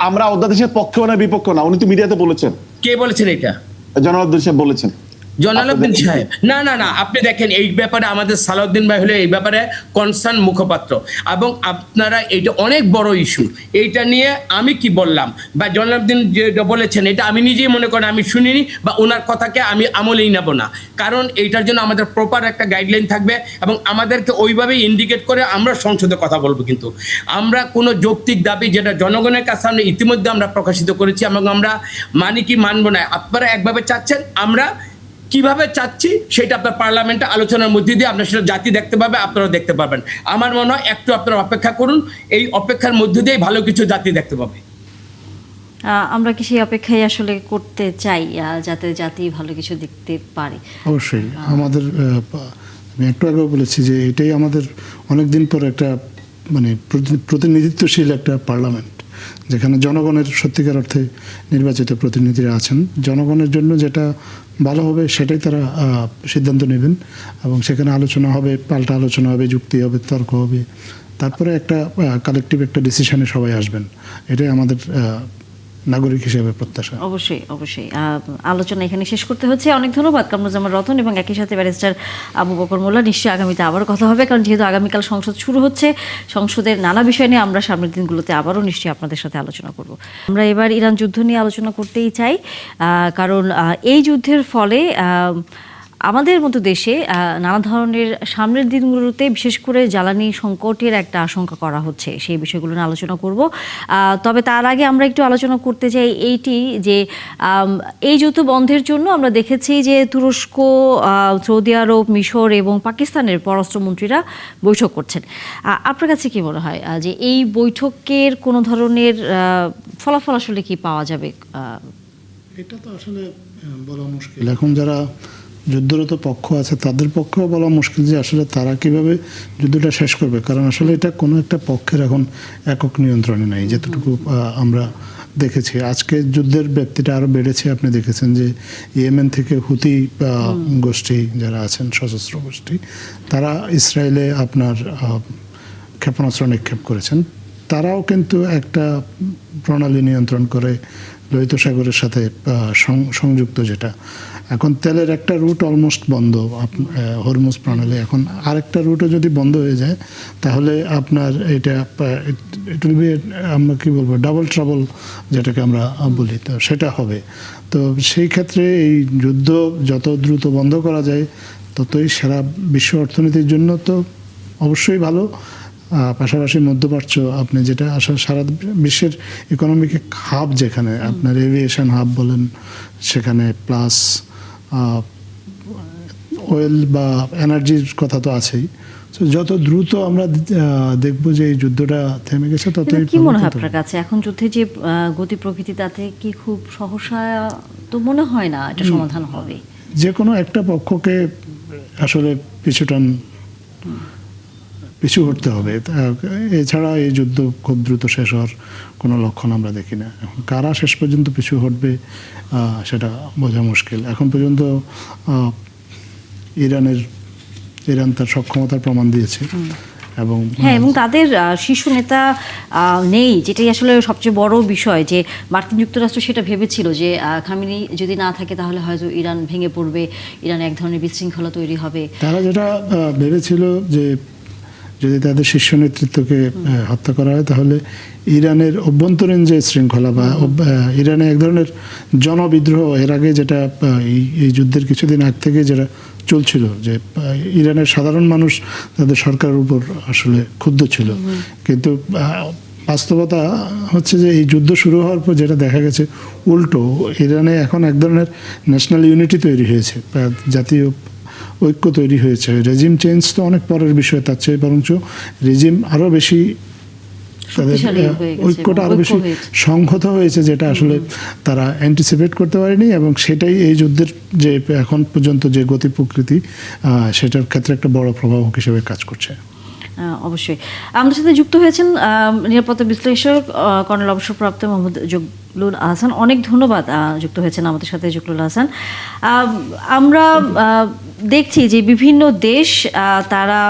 আমরা অধ্যাদেশের পক্ষেও না বিপক্ষ না, উনি তো মিডিয়াতে বলেছেন, কে বলেছেন এটা? জনাব সাহেব বলেছেন। জয়নালাব্দিন সাহেব, না না না, আপনি দেখেন এই ব্যাপারে আমাদের সালাউদ্দিন ভাই হলে এই ব্যাপারে কনসার্ন মুখপাত্র, এবং আপনারা এইটা অনেক বড় ইস্যু। এইটা নিয়ে আমি কি বললাম বা জয়নালাব্দিন যেটা বলেছেন, এটা আমি নিজেই মনে করেন আমি শুনিনি, বা ওনার কথাকে আমি আমলেই নেব না, কারণ এইটার জন্য আমাদের প্রপার একটা গাইডলাইন থাকবে, এবং আমাদেরকে ওইভাবেই ইন্ডিকেট করে আমরা সংসদে কথা বলবো। কিন্তু আমরা কোনো যৌক্তিক দাবি যেটা জনগণের কাছে আমরা ইতিমধ্যে আমরা প্রকাশিত করেছি, এবং আমরা মানি কি মানবো না, আপনারা একভাবে চাচ্ছেন, আমরা কিভাবে চাচ্ছি সেটা আপনার পার্লামেন্টে আলোচনার মধ্যে দিয়ে আপনার সেটা জাতি দেখতে পাবে, আপনারা দেখতে পাবেন। আমার মনে হয় একটু আপনারা অপেক্ষা করুন, এই অপেক্ষার মধ্যে দিয়ে ভালো কিছু জাতি দেখতে পাবে। আমরা কি সেই অপেক্ষাই আসলে করতে চাই, যাতে জাতি ভালো কিছু দেখতে পারে? অবশ্যই আমাদের আমি একটু আগেও বলেছি যে এটাই আমাদের অনেকদিন পর একটা মানে প্রতিনিধিত্বশীল একটা পার্লামেন্ট, যেখানে জনগণের সত্যিকার অর্থে নির্বাচিত প্রতিনিধিরা আছেন। জনগণের জন্য যেটা ভালো হবে সেটাই তারা সিদ্ধান্ত নেবেন, এবং সেখানে আলোচনা হবে, পাল্টা আলোচনা হবে, যুক্তি হবে, তর্ক হবে, তারপরে একটা কালেকটিভ একটা ডিসিশনে সবাই আসবেন। এটাই আমাদের নাগরিক হিসেবে প্রত্যাশা। অবশ্যই অবশ্যই আলোচনা এখানে শেষ করতে হচ্ছে। অনেক ধন্যবাদ কামরুজ্জামান রতন এবং একই সাথে ব্যারিস্টার আবু বকর মোল্লা। নিশ্চয়ই আগামীতে আবারও কথা হবে, কারণ যেহেতু আগামীকাল সংসদ শুরু হচ্ছে, সংসদের নানা বিষয় নিয়ে আমরা সামনের দিনগুলোতে আবারও নিশ্চয়ই আপনাদের সাথে আলোচনা করব। আমরা এবার ইরান যুদ্ধ নিয়ে আলোচনা করতেই চাই, কারণ এই যুদ্ধের ফলে আমাদের মতো দেশে নানা ধরনের সামনের দিনগুলোতে বিশেষ করে জ্বালানি সংকটের একটা আশঙ্কা করা হচ্ছে। সেই বিষয়গুলো নিয়ে আলোচনা করব। তবে তার আগে আমরা একটু আলোচনা করতে চাই এইটি যে এই যুদ্ধ বন্ধের জন্য আমরা দেখেছি যে তুরস্ক, সৌদি আরব, মিশর এবং পাকিস্তানের পররাষ্ট্রমন্ত্রীরা বৈঠক করছেন। আপনার কাছে কি মনে হয় যে এই বৈঠকের কোনো ধরনের ফলাফল আসলে কি পাওয়া যাবে? এটা তো আসলে বলা মুশকিল। এখন যারা যুদ্ধরত পক্ষ আছে তাদের পক্ষেও বলা মুশকিল যে আসলে তারা কিভাবে যুদ্ধটা শেষ করবে, কারণ আসলে এটা কোনো একটা পক্ষের এখন একক নিয়ন্ত্রণে নেই। যতটুকু আমরা দেখেছি আজকে যুদ্ধের ব্যাপ্তিটা আরও বেড়েছে। আপনি দেখেছেন যে ইয়েমেন থেকে হুতি গোষ্ঠী যারা আছেন, সশস্ত্র গোষ্ঠী, তারা ইসরায়েলে আপনার ক্ষেপণাস্ত্র নিক্ষেপ করেছেন। তারাও কিন্তু একটা প্রণালী নিয়ন্ত্রণ করে লোহিত সাগরের সাথে সংযুক্ত, যেটা এখন তেলের একটা রুট অলমোস্ট বন্ধ, হরমুজ প্রণালী। এখন আরেকটা রুটও যদি বন্ধ হয়ে যায় তাহলে আপনার এটা ইট উইল বি, আমরা কি বলবো, ডাবল ট্রাবল যেটাকে আমরা বলি, তো সেটা হবে। তো সেই ক্ষেত্রে এই যুদ্ধ যত দ্রুত বন্ধ করা যায় ততই সারা বিশ্ব অর্থনীতির জন্য তো অবশ্যই ভালো। পাশাপাশি মধ্যপ্রাচ্য, আপনি যেটা আসলে সারা বিশ্বের ইকোনমিক হাব, যেখানে আপনার এভিয়েশন হাব বলেন, সেখানে প্লাস অয়েল বা এনার্জির কথা তো আছেই। যত দ্রুত আমরা দেখবো যে এই যুদ্ধটা থেমে গেছে ততই। কি মনে হয় আপনার কাছে এখন যুদ্ধে যে গতি প্রকৃতি, তাতে কি খুব সহসা তো মনে হয় না এটা সমাধান হবে? যে কোনো একটা পক্ষকে আসলে পিছু হটতে হবে, এছাড়া এই যুদ্ধ খুব দ্রুত শেষ হওয়ার কোনো লক্ষণ আমরা দেখি না। এখন কারা শেষ পর্যন্ত পিছু হটবে সেটা বোঝা মুশকিল। এখন পর্যন্ত ইরান তার সক্ষমতার প্রমাণ দিয়েছে, এবং এবং তাদের শীর্ষ নেতা নেই, যেটাই আসলে সবচেয়ে বড় বিষয়। যে মার্কিন যুক্তরাষ্ট্র সেটা ভেবেছিল যে খামেনি যদি না থাকে তাহলে হয়তো ইরান ভেঙে পড়বে, ইরান এক ধরনের বিশৃঙ্খলা তৈরি হবে। তারা যেটা ভেবেছিল যে যদি তাদের শীর্ষ নেতৃত্বকে হত্যা করা হয় তাহলে ইরানের অভ্যন্তরীণ যে শৃঙ্খলা বা ইরানে এক ধরনের জনবিদ্রোহ, এর আগে যেটা এই যুদ্ধের কিছুদিন আগ থেকে যেটা চলছিল, যে ইরানের সাধারণ মানুষ তাদের সরকারের উপর আসলে ক্ষুব্ধ ছিল। কিন্তু বাস্তবতা হচ্ছে যে এই যুদ্ধ শুরু হওয়ার পর যেটা দেখা গেছে, উল্টো ইরানে এখন এক ধরনের ন্যাশনাল ইউনিটি তৈরি হয়েছে, জাতীয় ঐক্য তৈরি হয়েছে। রেজিম চেঞ্জ তো অনেক পরের বিষয়, তার চেয়ে বরঞ্চ রেজিম আরও বেশি, তাদের ঐক্যটা আরও বেশি সংহত হয়েছে, যেটা আসলে তারা অ্যান্টিসিপেট করতে পারেনি। এবং সেটাই এই যুদ্ধের যে এখন পর্যন্ত যে গতি প্রকৃতি, সেটার ক্ষেত্রে একটা বড় প্রভাবক হিসেবে কাজ করছে। অবশ্যই আমাদের সাথে যুক্ত হয়েছেন নিরাপত্তা বিশ্লেষক কর্নেল অবসরপ্রাপ্ত মোহাম্মদ জুগলুল আহসান। অনেক ধন্যবাদ যুক্ত হয়েছেন আমাদের সাথে জুগলুল আহসান। আমরা দেখছি যে বিভিন্ন দেশ তারা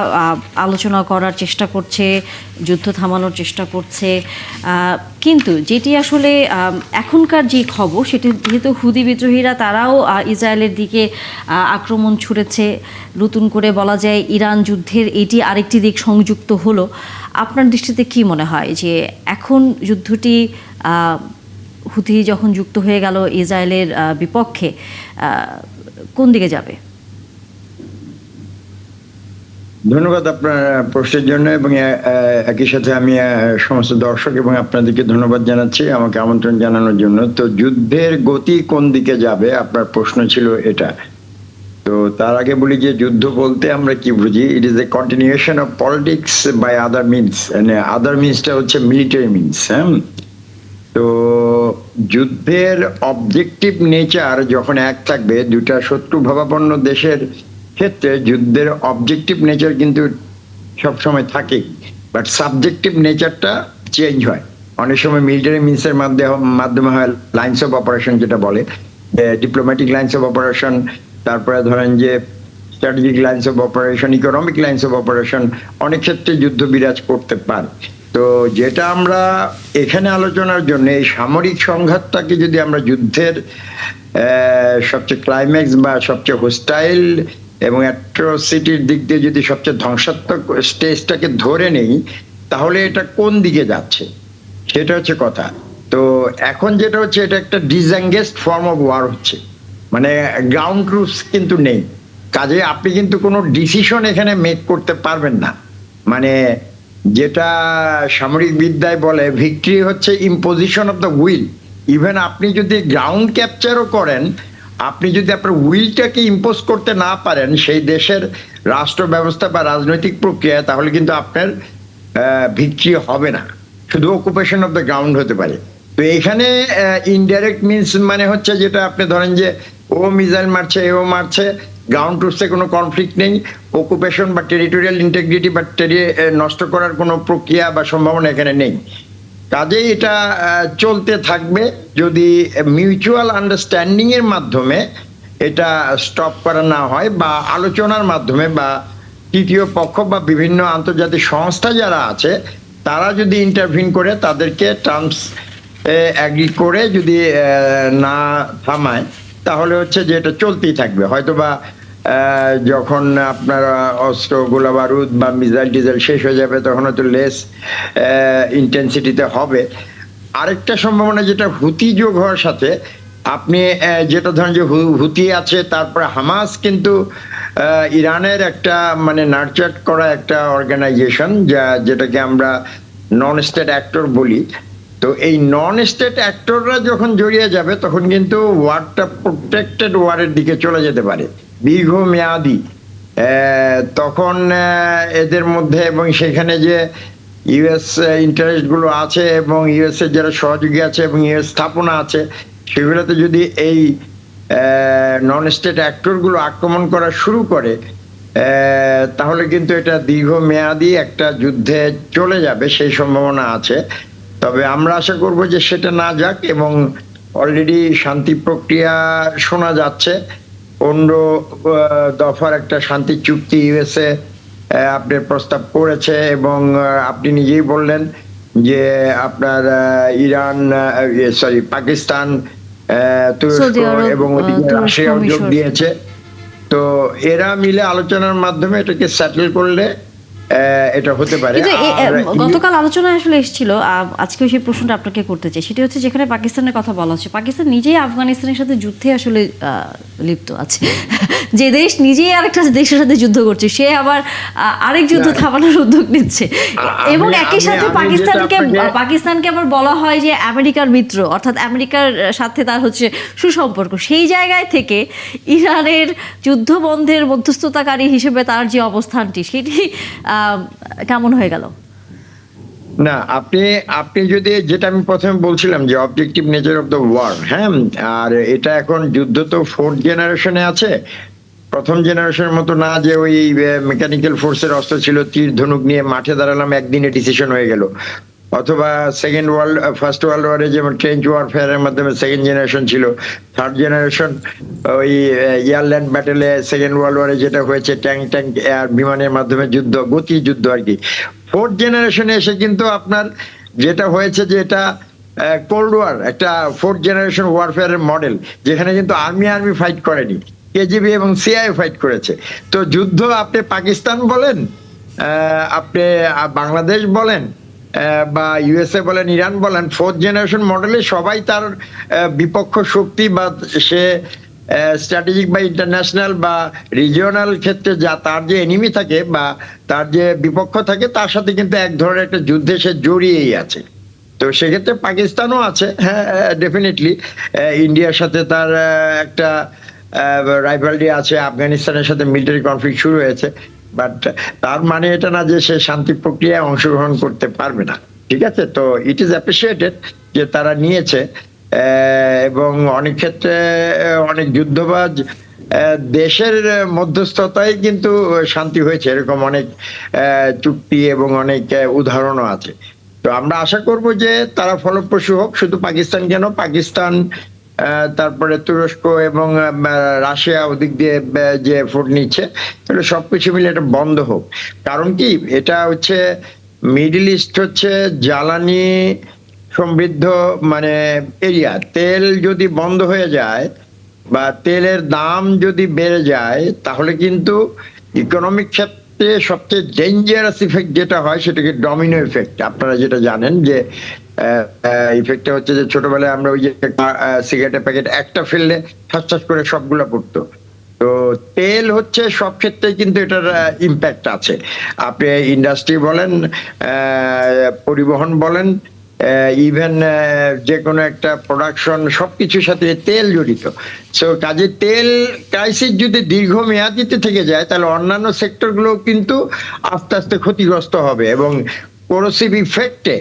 আলোচনা করার চেষ্টা করছে, যুদ্ধ থামানোর চেষ্টা করছে, কিন্তু যেটি আসলে এখনকার যে খবর সেটি যেহেতু হুদি বিদ্রোহীরা তারাও ইসরায়েলের দিকে আক্রমণ ছুড়েছে, নতুন করে বলা যায় ইরান যুদ্ধের এটি আরেকটি দিক সংযুক্ত হলো। আপনার দৃষ্টিতে কি মনে হয় যে এখন যুদ্ধটি হুথি যখন যুক্ত হয়ে গেল ইসরায়েলের বিপক্ষে, কোন দিকে যাবে? ধন্যবাদ আপনার প্রশ্নের জন্য, এবং একই সাথে আমি সমস্ত দর্শক এবং আপনাদেরকে ধন্যবাদ জানাচ্ছি আমাকে আমন্ত্রণ জানানোর জন্য। তো যুদ্ধের গতি কোন দিকে যাবে আপনার প্রশ্ন ছিল এটা। তো তার আগে বলি যে যুদ্ধ বলতে আমরা কি বুঝি, it is a continuation of politics by other means. Other মিনসটা হচ্ছে মিলিটারি মিনস। হ্যাঁ, তো যুদ্ধের অবজেক্টিভ নেচার যখন এক থাকবে, দুটা শত্রু ভাবাপন্ন দেশের ক্ষেত্রে যুদ্ধের অবজেক্টিভ নেচার কিন্তু সবসময় থাকে, বাট সাবজেক্টিভ নেচারটা চেঞ্জ হয়। অনেক সময় মিলিটারি মিনসের মাধ্যমে হয় লাইন্স অফ অপারেশন, যেটা বলে ডিপ্লোম্যাটিক লাইন্স অফ অপারেশন, তারপরে ধরেন যে strategic lines of operation, economic lines of operation, অনেক ক্ষেত্রে যুদ্ধ বিরাজ করতে পারে। তো যেটা আমরা এখানে আলোচনার জন্য এই সামরিক সংঘাতটাকে যদি আমরা যুদ্ধের সবচেয়ে ক্লাইম্যাক্স বা সবচেয়ে হোস্টাইল এবং অ্যাট্রোসিটির দিক দিয়ে যদি সবচেয়ে ধ্বংসাত্মক স্টেজটাকে ধরে নেই, তাহলে এটা কোন দিকে যাচ্ছে সেটা হচ্ছে কথা। তো এখন যেটা হচ্ছে, এটা একটা ডিসএঙ্গেজড ফর্ম অফ ওয়ার হচ্ছে, মানে গ্রাউন্ড ট্রুপস কিন্তু নেই, কাজে আপনি কিন্তু কোনো ডিসিশন এখানে মেক করতে পারবেন না। মানে যেটা সামরিক বিদ্যায় বলে ভিক্টরি হচ্ছে imposition of the will. Even আপনি যদি গ্রাউন্ড ক্যাপচারও করেন, আপনি যদি আপনার উইলটাকে ইম্পোজ করতে না পারেন সেই দেশের রাষ্ট্র ব্যবস্থা বা রাজনৈতিক প্রক্রিয়া, তাহলে কিন্তু আপনার ভিক্টরি হবে না, শুধু অকুপেশন অফ দ্য গ্রাউন্ড হতে পারে। তো এখানে ইনডাইরেক্ট মিনস মানে হচ্ছে যেটা আপনি ধরেন যে ও মিসাইল মারছে, এও মারছে, গ্রাউন্ড ট্রুপসে কোনো কনফ্লিক্ট নেই, অকুপেশন বা টেরিটোরিয়াল ইন্টিগ্রিটি বা নষ্ট করার কোনো প্রক্রিয়া বা সম্ভাবনা এখানে নেই। কাজেই এটা চলতে থাকবে যদি মিউচুয়াল আন্ডারস্ট্যান্ডিং এর মাধ্যমে এটা স্টপ করা না হয়, বা আলোচনার মাধ্যমে, বা তৃতীয় পক্ষ বা বিভিন্ন আন্তর্জাতিক সংস্থা যারা আছে তারা যদি ইন্টারভিন করে, তাদেরকে টার্মস অ্যাগ্রি করে যদি না থামায়, তাহলে হচ্ছে যে এটা চলতেই থাকবে। হয়তোবা যখন আপনার অস্ত্র, গোলা বারুদ বা মিসাইল টিজাইল শেষ হয়ে যাবে, তখন হয়তো লেস ইন্টেন্সিটিতে হবে। আরেকটা সম্ভাবনা যেটা হুতি যোগ হওয়ার সাথে, আপনি যেটা ধরেন যে হুতি আছে, তারপরে হামাস কিন্তু ইরানের একটা মানে নার্চার করা একটা অর্গানাইজেশন, যেটাকে আমরা নন স্টেট অ্যাক্টর বলি। তো এই নন স্টেট অ্যাক্টররা যখন জড়িয়ে যাবে, তখন কিন্তু ওয়ারটা প্রোটেক্টেড ওয়ারের দিকে চলে যেতে পারে, দীর্ঘমেয়াদী। তখন এদের মধ্যে এবং সেখানে যে ইউএস ইন্টারেস্ট গুলো আছে এবং ইউএস এর যারা সহযোগী আছে এবং ইউএস স্থাপনা আছে, সেগুলোতে যদি এই নন স্টেট অ্যাক্টর গুলো আক্রমণ করা শুরু করে, তাহলে কিন্তু এটা দীর্ঘমেয়াদী একটা যুদ্ধে চলে যাবে, সেই সম্ভাবনা আছে। তবে আমরা আশা করব যে সেটা না যাক, এবং অলরেডি শান্তি প্রক্রিয়া শোনা যাচ্ছে। 15 দফার একটা শান্তি চুক্তি ইউএসএ আপনার প্রস্তাব করেছে, এবং আপনি নিজেই বললেন যে আপনার ইরান, পাকিস্তান, তুরস্ক এবং রাশিয়াও যোগ দিয়েছে। তো এরা মিলে আলোচনার মাধ্যমে এটাকে সেটেল করলে এটা হতে পারে। গতকাল আলোচনায় আসলে এসেছিল, আজকে সেই প্রশ্নটা আপনাকে করতে চাই। সেটা হচ্ছে যেখানে পাকিস্তানের কথা বলা হচ্ছে, পাকিস্তান নিজেই আফগানিস্তানের সাথে যুদ্ধে আসলে লিপ্ত আছে। যে দেশ নিজেই আরেকটা দেশের সাথে যুদ্ধ করছে, সে আবার আরেক যুদ্ধ থামানোর উদ্যোগ নিচ্ছে, এবং একই সাথে পাকিস্তানকে আবার বলা হয় যে আমেরিকার মিত্র, অর্থাৎ আমেরিকার সাথে তার হচ্ছে সুসম্পর্ক। সেই জায়গায় থেকে ইরানের যুদ্ধ বন্ধের মধ্যস্থতাকারী হিসেবে তার যে অবস্থানটি, সেটি কেমন হয়ে গেল? না, আপনি যদি, যেটা আমি প্রথমে বলছিলাম যে objective nature of the war, হ্যাঁ, আর এটা এখন যুদ্ধ তো 4th জেনারেশনে আছে। প্রথম জেনারেশনের মতো না যে ওই মেকানিক্যাল ফোর্সের অস্ত্র ছিল, তীর ধনুক নিয়ে মাঠে দাঁড়ালাম, একদিনে ডিসিশন হয়ে গেল। অথবা ফার্স্ট ওয়ার্ল্ড ওয়ারে যেমন ট্রেঞ্চ ওয়ারফেয়ারের মাধ্যমে সেকেন্ড জেনারেশন ছিল, থার্ড জেনারেশন ওই এয়ারল্যান্ড ব্যাটেলে সেকেন্ড ওয়ার্ল্ড ওয়ারে যেটা হয়েছে ট্যাঙ্ক এয়ার বিমানের মাধ্যমে যুদ্ধ, গতি যুদ্ধ আর কি। ফোর্থ জেনারেশনে এসে কিন্তু আপনার যেটা হয়েছে যে এটা কোল্ড ওয়ার, একটা ফোর্থ জেনারেশন ওয়ারফেয়ারের মডেল, যেখানে কিন্তু আর্মি ফাইট করেনি, কেজিবি এবং সিআই ফাইট করেছে। তো যুদ্ধ আপনি পাকিস্তান বলেন, আপনি বাংলাদেশ বলেন, বা ইউএসএ বলেন, ইরান বলেন, ফোর্থ জেনারেশন মডেলে সবাই তার বিপক্ষ শক্তি বা সে স্ট্র্যাটেজিক বা ইন্টারন্যাশনাল বা রিজিওনাল ক্ষেত্রে যা তার যে এনিমি থাকে বা তার যে বিপক্ষ থাকে, তার সাথে কিন্তু এক ধরনের একটা যুদ্ধে সে জড়িয়েই আছে। তো সেক্ষেত্রে পাকিস্তানও আছে, হ্যাঁ ডেফিনেটলি। ইন্ডিয়ার সাথে তার একটা রাইভালরি আছে, আফগানিস্তানের সাথে মিলিটারি কনফ্লিক্ট শুরু হয়েছে, বাট তার মানে এটা না যে সে শান্তি প্রক্রিয়ায় অংশগ্রহণ করতে পারবে না, ঠিক আছে? তো ইট ইজ অ্যাপ্রিসিয়েটেড যে তারা নিয়েছে, এবং অনেক ক্ষেত্রে অনেক যুদ্ধবাজ দেশের মধ্যস্থতায় কিন্তু শান্তি হয়েছে, এরকম অনেক চুক্তি এবং অনেক উদাহরণও আছে। তো আমরা আশা করব যে তারা ফলপ্রসূ হোক, শুধু পাকিস্তান কেন, পাকিস্তান তারপরে তুরস্ক এবং রাশিয়া ওদিক দিয়ে যে এফোর্ট নিচ্ছে, তাহলে সবকিছু মিলে এটা বন্ধ হোক। কারণ কি, এটা হচ্ছে মিডল ইস্ট হচ্ছে জ্বালানি সমৃদ্ধ মানে এরিয়া। তেল যদি বন্ধ হয়ে যায় বা তেলের দাম যদি বেড়ে যায়, তাহলে কিন্তু ইকোনমিক ক্ষেত্রে সবচেয়ে ডেঞ্জারাস ইফেক্ট যেটা হয় সেটাকে ডমিনো ইফেক্ট। আপনারা যেটা জানেন যে ইফেক্টটা হচ্ছে যে ছোটবেলায় আমরা ওই যে সিগারেটের প্যাকেট একটা ফেললে ঠাস করে সবগুলা পড়তো। তো তেল হচ্ছে সব ক্ষেত্রে কিন্তু এটার ইম্প্যাক্ট আছে। আপনি ইন্ডাস্ট্রি বলেন, পরিবহন বলেন, ইভেন যে কোনো একটা প্রোডাকশন, সবকিছুর সাথে তেল জড়িত। সো কাজে তেল ক্রাইসিস যদি দীর্ঘমেয়াদিতে থেকে যায়, তাহলে অন্যান্য সেক্টরগুলো কিন্তু আস্তে আস্তে ক্ষতিগ্রস্ত হবে, এবং কোরোসিভ ইফেক্টে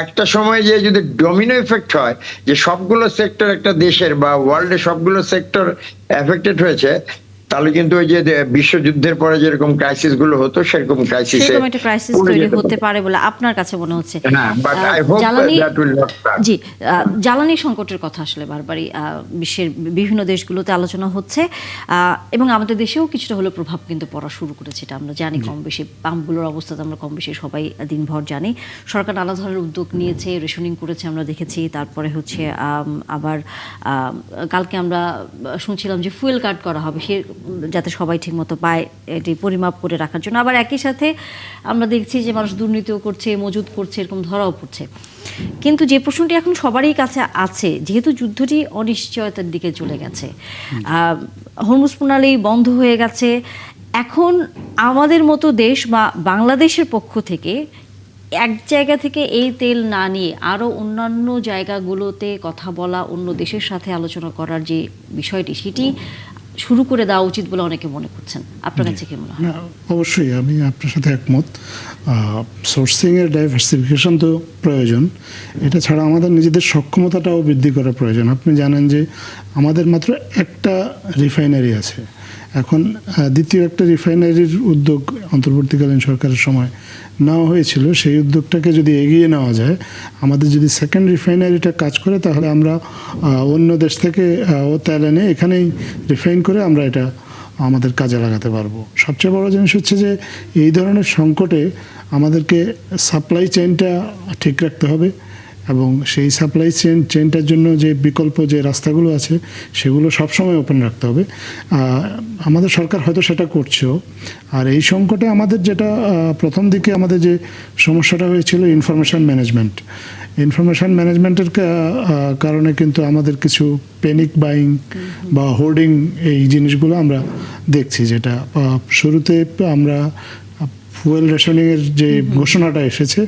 একটা সময় যে যদি ডোমিনো ইফেক্ট হয়, যে সবগুলো সেক্টর একটা দেশের বা ওয়ার্ল্ডে সবগুলো সেক্টর এফেক্টেড হয়েছে, তাহলে কিন্তু ওই যে বিশ্বযুদ্ধের পরে যেরকম ক্রাইসিস গুলো হতো, সেরকম ক্রাইসিস তৈরি হতে পারে বলে আপনার কাছে মনে হচ্ছে। জি, জ্বালানি সংকটের কথা আসলে বারবারই বিশ্বের বিভিন্ন দেশগুলোতে আলোচনা হচ্ছে, এবং আমাদের দেশেও কিছুটা হলেও প্রভাব কিন্তু পড়া শুরু করেছে, এটা আমরা জানি কম বেশি। পাম্পগুলোর অবস্থা তো আমরা কম বেশি সবাই দিনভর জানি। সরকার নানা ধরনের উদ্যোগ নিয়েছে, রেশনিং করেছে, আমরা দেখেছি। তারপরে হচ্ছে আবার কালকে আমরা শুনছিলাম যে ফুয়েল কাট করা হবে, সে যাতে সবাই ঠিকমতো পায়, এটি পরিমাপ করে রাখার জন্য। আবার একই সাথে আমরা দেখছি যে মানুষ দুর্নীতিও করছে, মজুদ করছে, এরকম ধরাও পড়ছে। কিন্তু যে প্রশ্নটি এখন সবারই কাছে আছে, যেহেতু যুদ্ধটি অনিশ্চয়তার দিকে চলে গেছে, হরমুজ প্রণালী বন্ধ হয়ে গেছে, এখন আমাদের মতো দেশ বা বাংলাদেশের পক্ষ থেকে এক জায়গা থেকে এই তেল না নিয়ে আরও অন্যান্য জায়গাগুলোতে কথা বলা, অন্য দেশের সাথে আলোচনা করার যে বিষয়টি, সেটি শুরু করে দেওয়া উচিত বলে অনেকে মনে করছেন। আপনার কাছে কি মনে হয়? অবশ্যই আমি আপনার সাথে একমত। সোর্সিংয়ের ডাইভার্সিফিকেশন তো প্রয়োজন, এটা ছাড়া আমাদের নিজেদের সক্ষমতাটাও বৃদ্ধি করা প্রয়োজন। আপনি জানেন যে আমাদের মাত্র একটা রিফাইনারি আছে। এখন দ্বিতীয় একটা রিফাইনারির উদ্যোগ অন্তর্বর্তীকালীন সরকারের সময় নেওয়া হয়েছিল। সেই উদ্যোগটাকে যদি এগিয়ে নেওয়া যায়, আমাদের যদি সেকেন্ড রিফাইনারিটা কাজ করে, তাহলে আমরা অন্য দেশ থেকে তেল এনে এখানেই রিফাইন করে আমরা এটা আমাদের কাজে লাগাতে পারবো। সবচেয়ে বড় জিনিস হচ্ছে যে এই ধরনের সংকটে আমাদেরকে সাপ্লাই চেইনটা ঠিক রাখতে হবে, এবং সেই সাপ্লাই চেইনটার জন্য যে বিকল্প যে রাস্তাগুলো আছে সেগুলো সবসময় ওপেন রাখতে হবে। আমাদের সরকার হয়তো সেটা করছেও। আর এই সংকটে আমাদের যেটা প্রথম দিকে আমাদের যে সমস্যাটা হয়েছিল ইনফরমেশন ম্যানেজমেন্টের কারণে কিন্তু আমাদের কিছু প্যানিক বাইং বা হোর্ডিং, এই জিনিসগুলো আমরা দেখছি। যেটা শুরুতে আমরা ফুয়েল রেশনিংয়ের যে ঘোষণাটা এসেছে,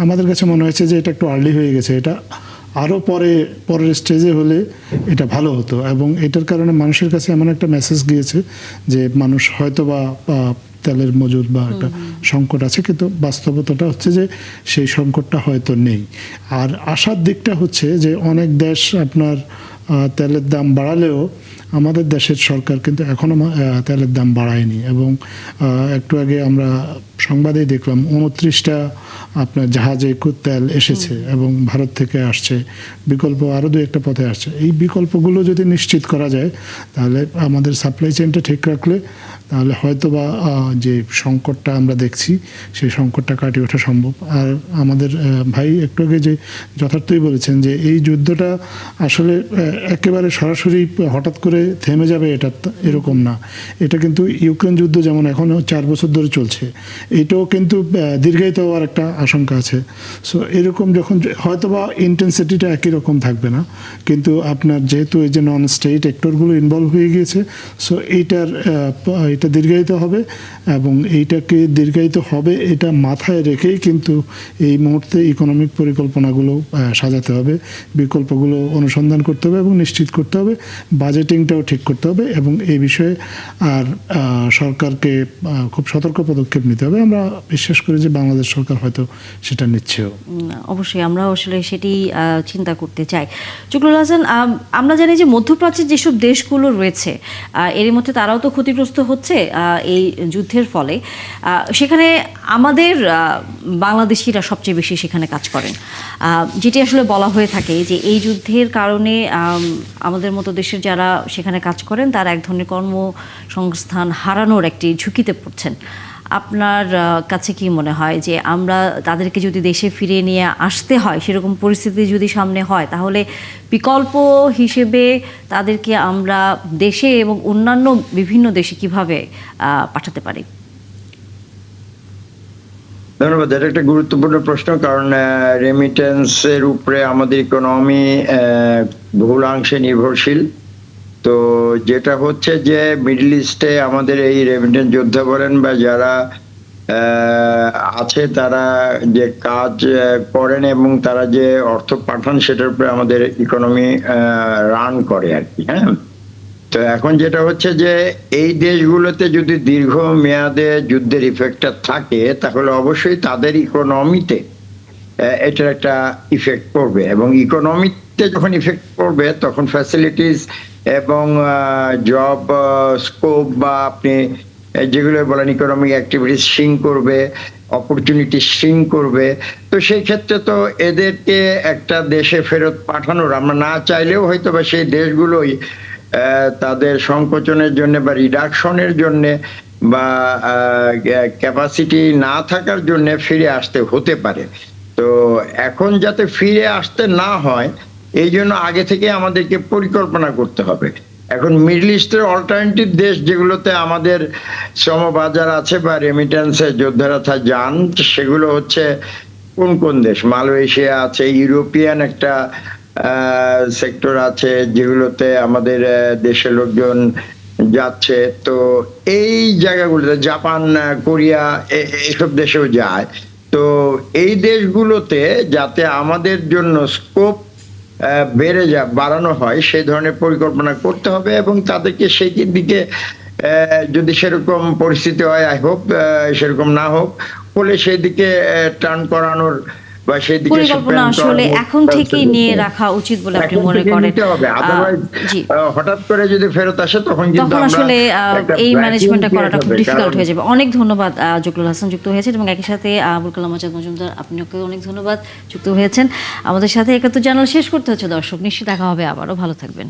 আমাদের কাছে মনে হয়েছে যে এটা একটু আর্লি হয়ে গেছে, এটা আরও পরের স্টেজে হলে এটা ভালো হতো। এবং এটার কারণে মানুষের কাছে এমন একটা মেসেজ গিয়েছে যে মানুষ হয়তো বা তেলের মজুদ বা একটা সংকট আছে, কিন্তু বাস্তবতাটা হচ্ছে যে সেই সংকটটা হয়তো নেই। আর আশার দিকটা হচ্ছে যে অনেক দেশ আপনার তেলের দাম বাড়ালেও আমাদের দেশের সরকার কিন্তু এখনও তেলের দাম বাড়ায়নি, এবং একটু আগে আমরা সংবাদেই দেখলাম 29টা আপনার জাহাজে তেল এসেছে এবং ভারত থেকে আসছে, বিকল্প আরও 2-1টা পথে আসছে। এই বিকল্পগুলো যদি নিশ্চিত করা যায় তাহলে আমাদের সাপ্লাই চেইনটা ঠিক রাখলে তাহলে হয়তো বা যে সংকটটা আমরা দেখছি সেই সংকটটা কাটিয়ে ওঠা সম্ভব। আর আমাদের ভাই একটু আগে যে যথার্থই বলেছেন যে এই যুদ্ধটা আসলে একেবারে সরাসরি হঠাৎ করে থেমে যাবে এটা এরকম না। এটা কিন্তু ইউক্রেন যুদ্ধ যেমন এখনও 4 বছর ধরে চলছে, এটাও কিন্তু দীর্ঘায়িত হওয়ার একটা আশঙ্কা আছে। সো এরকম যখন হয়তো বা ইন্টেন্সিটিটা একই রকম থাকবে না, কিন্তু আপনার যেহেতু এই যে নন স্টেট অ্যাক্টরগুলো ইনভলভ হয়ে গিয়েছে, সো এটা দীর্ঘায়িত হবে, এবং এইটাকে দীর্ঘায়িত হবে এটা মাথায় রেখেই কিন্তু এই মুহূর্তে ইকোনমিক পরিকল্পনাগুলো সাজাতে হবে, বিকল্পগুলো অনুসন্ধান করতে হবে এবং নিশ্চিত করতে হবে, বাজেটিংটাও ঠিক করতে হবে, এবং এই বিষয়ে আর সরকারকে খুব সতর্ক পদক্ষেপ নিতে হবে। আমরা বিশ্বাস করি যে বাংলাদেশ সরকার হয়তো সেটা নিচ্ছেও। অবশ্যই আমরা আসলে সেটি চিন্তা করতে চাই। জুগলুল হাসান, আমরা জানি যে মধ্যপ্রাচ্যের যেসব দেশগুলো রয়েছে এর মধ্যে তারাও তো ক্ষতিগ্রস্ত হচ্ছে এই যুদ্ধের ফলে। সেখানে আমাদের বাংলাদেশিরা সবচেয়ে বেশি সেখানে কাজ করেন, যেটি আসলে বলা হয়ে থাকে যে এই যুদ্ধের কারণে আমাদের মতো দেশের যারা সেখানে কাজ করেন তারা এক ধরনের কর্মসংস্থান হারানোর একটি ঝুঁকিতে পড়ছেন। আপনার কাছে কি মনে হয় যে আমরা তাদেরকে যদি দেশে ফিরিয়ে নিয়ে আসতে হয়, সেরকম পরিস্থিতি যদি সামনে হয়, তাহলে বিকল্প হিসেবে তাদেরকে আমরা দেশে এবং অন্যান্য বিভিন্ন দেশে কিভাবে পাঠাতে পারি? ধন্যবাদ। এটা একটা গুরুত্বপূর্ণ প্রশ্ন, কারণ রেমিটেন্সের উপরে আমাদের ইকোনমি বহুলাংশে নির্ভরশীল। তো যেটা হচ্ছে যে মিডল ইস্টে আমাদের এই রেমিটেন্স যোদ্ধা বলেন বা যারা আছে তারা যে কাজ করেন এবং তারা যে অর্থ পাঠান সেটার উপরে আমাদের ইকোনমি রান করে আর কি। হ্যাঁ, তো এখন যেটা হচ্ছে যে এই দেশগুলোতে যদি দীর্ঘ মেয়াদে যুদ্ধের ইফেক্টটা থাকে তাহলে অবশ্যই তাদের ইকোনমিতে এটার একটা ইফেক্ট পড়বে, এবং ইকোনমিতে যখন ইফেক্ট পড়বে তখন ফ্যাসিলিটিস এবং জব স্কোপ বা আপনি যেগুলো বলেন ইকোনমিক অ্যাক্টিভিটিস শ্রিঙ্ক করবে, অপরচুনিটি শ্রিঙ্ক করবে। তো সেই ক্ষেত্রে তো এদেরকে একটা দেশে ফেরত পাঠানোর আমরা না চাইলেও হয়তো বা সেই দেশগুলোই তাদের সংকোচনের জন্য বা রিডাকশনের জন্য বা ক্যাপাসিটি না থাকার জন্য ফিরে আসতে হতে পারে। তো এখন যাতে ফিরে আসতে না হয় এই জন্য আগে থেকে আমাদেরকে পরিকল্পনা করতে হবে। এখন মিডল ইস্টের অল্টারনেটিভ দেশ যেগুলোতে আমাদের শ্রমবাজার আছে বা রেমিটেন্সের যোদ্ধারা যান, সেগুলো হচ্ছে কোন কোন দেশ? মালয়েশিয়া আছে, ইউরোপিয়ান একটা সেক্টর আছে যেগুলোতে আমাদের দেশের লোকজন যাচ্ছে। তো এই জায়গাগুলোতে জাপান, কোরিয়া এসব দেশেও যায়। তো এই দেশগুলোতে যাতে আমাদের জন্য স্কোপ বাড়ানো হয় সেই ধরনের পরিকল্পনা করতে হবে, এবং তাদেরকে সেই দিকে যদি সেরকম পরিস্থিতি হয়, আই হোপ সেরকম না হোক, হলে সেই দিকে টার্ন করানোর বা সেই দিকে পরিকল্পনা আসলে এখন থেকেই নিয়ে রাখা উচিত বলে আপনি মনে করেন? হঠাৎ করে যদি ফেরত আসে তখন আসলে এই ম্যানেজমেন্টটা করাটা খুব ডিফিকাল্ট হয়ে যাবে। অনেক ধন্যবাদ জুগলুল হাসান যুক্ত হয়েছেন, এবং একই সাথে আবুল কালাম আজাদ মজুমদার, আপনাকে অনেক ধন্যবাদ যুক্ত হয়েছেন আমাদের সাথে। ৭১ জানাল শেষ করতে হচ্ছে দর্শক, নিশ্চয়ই দেখা হবে আবারও, ভালো থাকবেন।